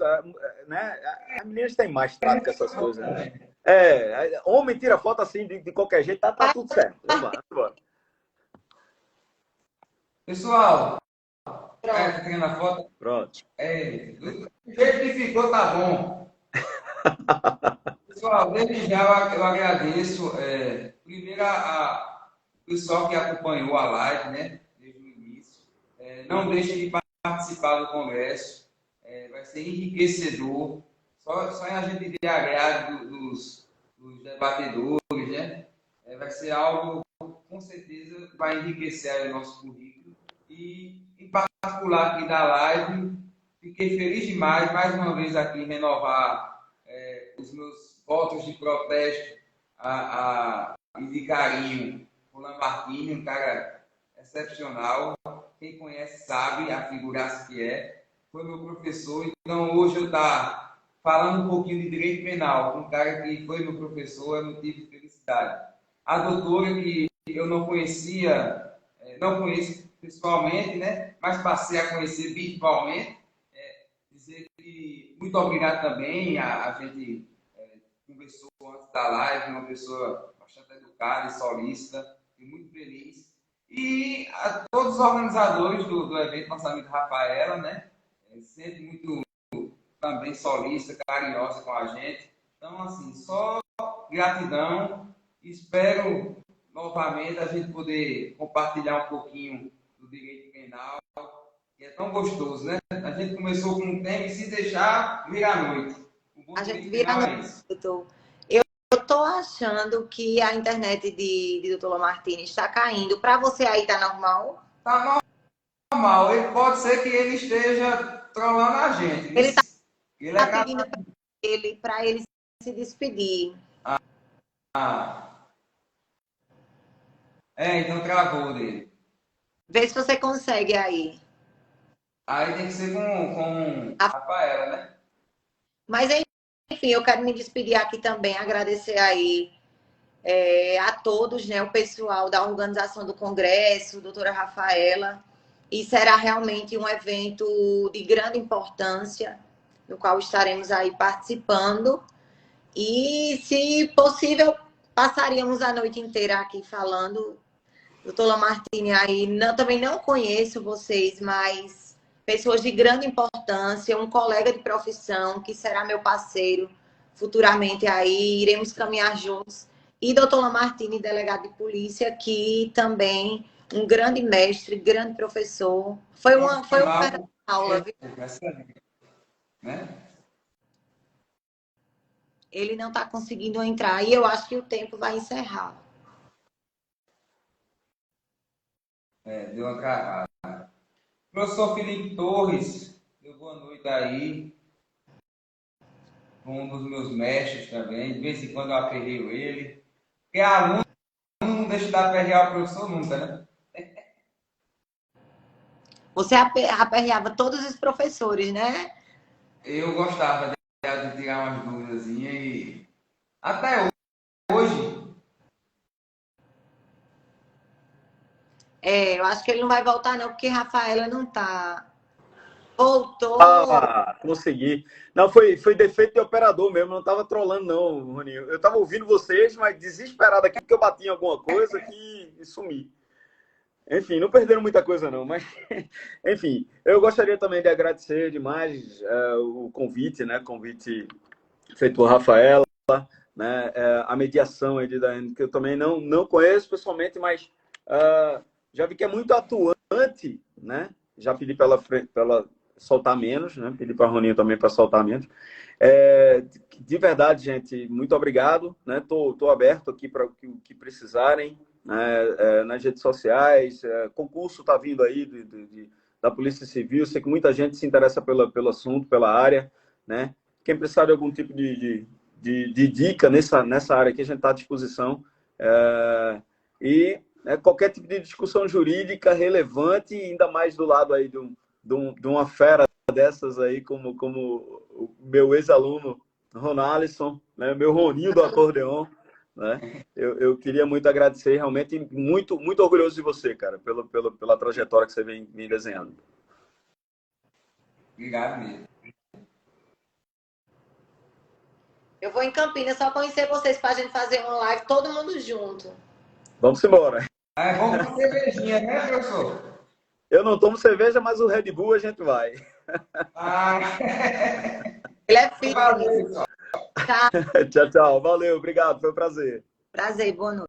Né? As meninas têm mais trato com essas coisas, né? Homem tira foto assim de qualquer jeito, tá tudo certo. Vamos lá. Pessoal, tá querendo a foto? Pronto. Do jeito que ficou, tá bom. Pessoal, desde já eu agradeço primeiro o pessoal que acompanhou a live, né? Desde o início. Não deixem de participar do congresso. Vai ser enriquecedor. Só em a gente ver a grade dos debatedores, né? Vai ser algo, com certeza, que vai enriquecer o nosso currículo. E, em particular, aqui da live, fiquei feliz demais, mais uma vez aqui, renovar os meus votos de protesto e de carinho por Lamartine, um cara excepcional. Quem conhece sabe a figuraça que é. Foi meu professor, então hoje eu estou falando um pouquinho de direito penal, um cara que foi meu professor, é motivo de felicidade. A doutora que eu não conhecia, não conheço pessoalmente, né? Mas passei a conhecer virtualmente. Dizer que muito obrigado também, a gente conversou antes da live, uma pessoa bastante educada e solícita, e muito feliz. E a todos os organizadores do evento Lançamento Rafaela, né? Sempre muito também solícita, carinhosa com a gente. Então, assim, só gratidão. Espero novamente a gente poder compartilhar um pouquinho do direito penal, que é tão gostoso, né? A gente começou com um tema e se deixar, vira a noite. A gente vira a noite, doutor. Eu estou achando que a internet de Dr. Lamartine está caindo. Para você aí tá normal? Tá normal. Ele pode ser que ele esteja trolando a gente. Ele está Ele é pedindo para ele se despedir. Então travou dele. Vê se você consegue aí. Aí tem que ser com a Rafaela, né? Mas enfim, eu quero me despedir aqui também, agradecer aí a todos, né, o pessoal da organização do Congresso, doutora Rafaela, e será realmente um evento de grande importância, no qual estaremos aí participando, e se possível, passaríamos a noite inteira aqui falando. Doutor Lamartine aí, também não conheço vocês, mas pessoas de grande importância, um colega de profissão que será meu parceiro futuramente aí, iremos caminhar juntos. E doutor Lamartine, delegado de polícia, que também um grande mestre, grande professor. Foi uma aula, viu? Né? Ele não está conseguindo entrar e eu acho que o tempo vai encerrar. Deu uma travada. Professor Felipe Torres, deu boa noite aí. Um dos meus mestres também. De vez em quando eu aperreio ele. Porque aluno não deixa de aperrear o professor nunca, né? Você aperreava todos os professores, né? Eu gostava de tirar umas dúvidas e até hoje. Eu acho que ele não vai voltar não, porque Rafaela não tá. Voltou. Consegui. Não, foi defeito de operador mesmo, não tava trolando não, Roninho. Eu tava ouvindo vocês, mas desesperado aqui porque eu bati em alguma coisa e sumi. Enfim, não perderam muita coisa não, mas enfim, eu gostaria também de agradecer demais o convite, né? Convite feito por Rafaela, né? A mediação aí de Daiane, que eu também não conheço pessoalmente, mas já vi que é muito atuante, né? Já pedi para ela soltar menos, né? Pedi para a Roninho também para soltar menos. De verdade, gente, muito obrigado, né? Tô aberto aqui para o que precisarem, né? Nas redes sociais. Concurso está vindo aí da Polícia Civil. Sei que muita gente se interessa pelo assunto, pela área, né? Quem precisar de algum tipo de dica nessa área aqui, a gente está à disposição. Qualquer tipo de discussão jurídica relevante, ainda mais do lado aí de uma fera dessas aí, como o meu ex-aluno Ronalisson, né? Meu Roninho do acordeon, né? Eu queria muito agradecer, realmente muito, muito orgulhoso de você, cara, pela trajetória que você vem desenhando. Obrigado mesmo. Eu vou em Campinas só conhecer vocês para a gente fazer uma live todo mundo junto. Vamos embora. Vamos com cervejinha, né, professor? Eu não tomo cerveja, mas o Red Bull a gente vai. Ele é fitness. Tchau, tchau. Valeu, obrigado. Foi um prazer. Prazer, boa noite.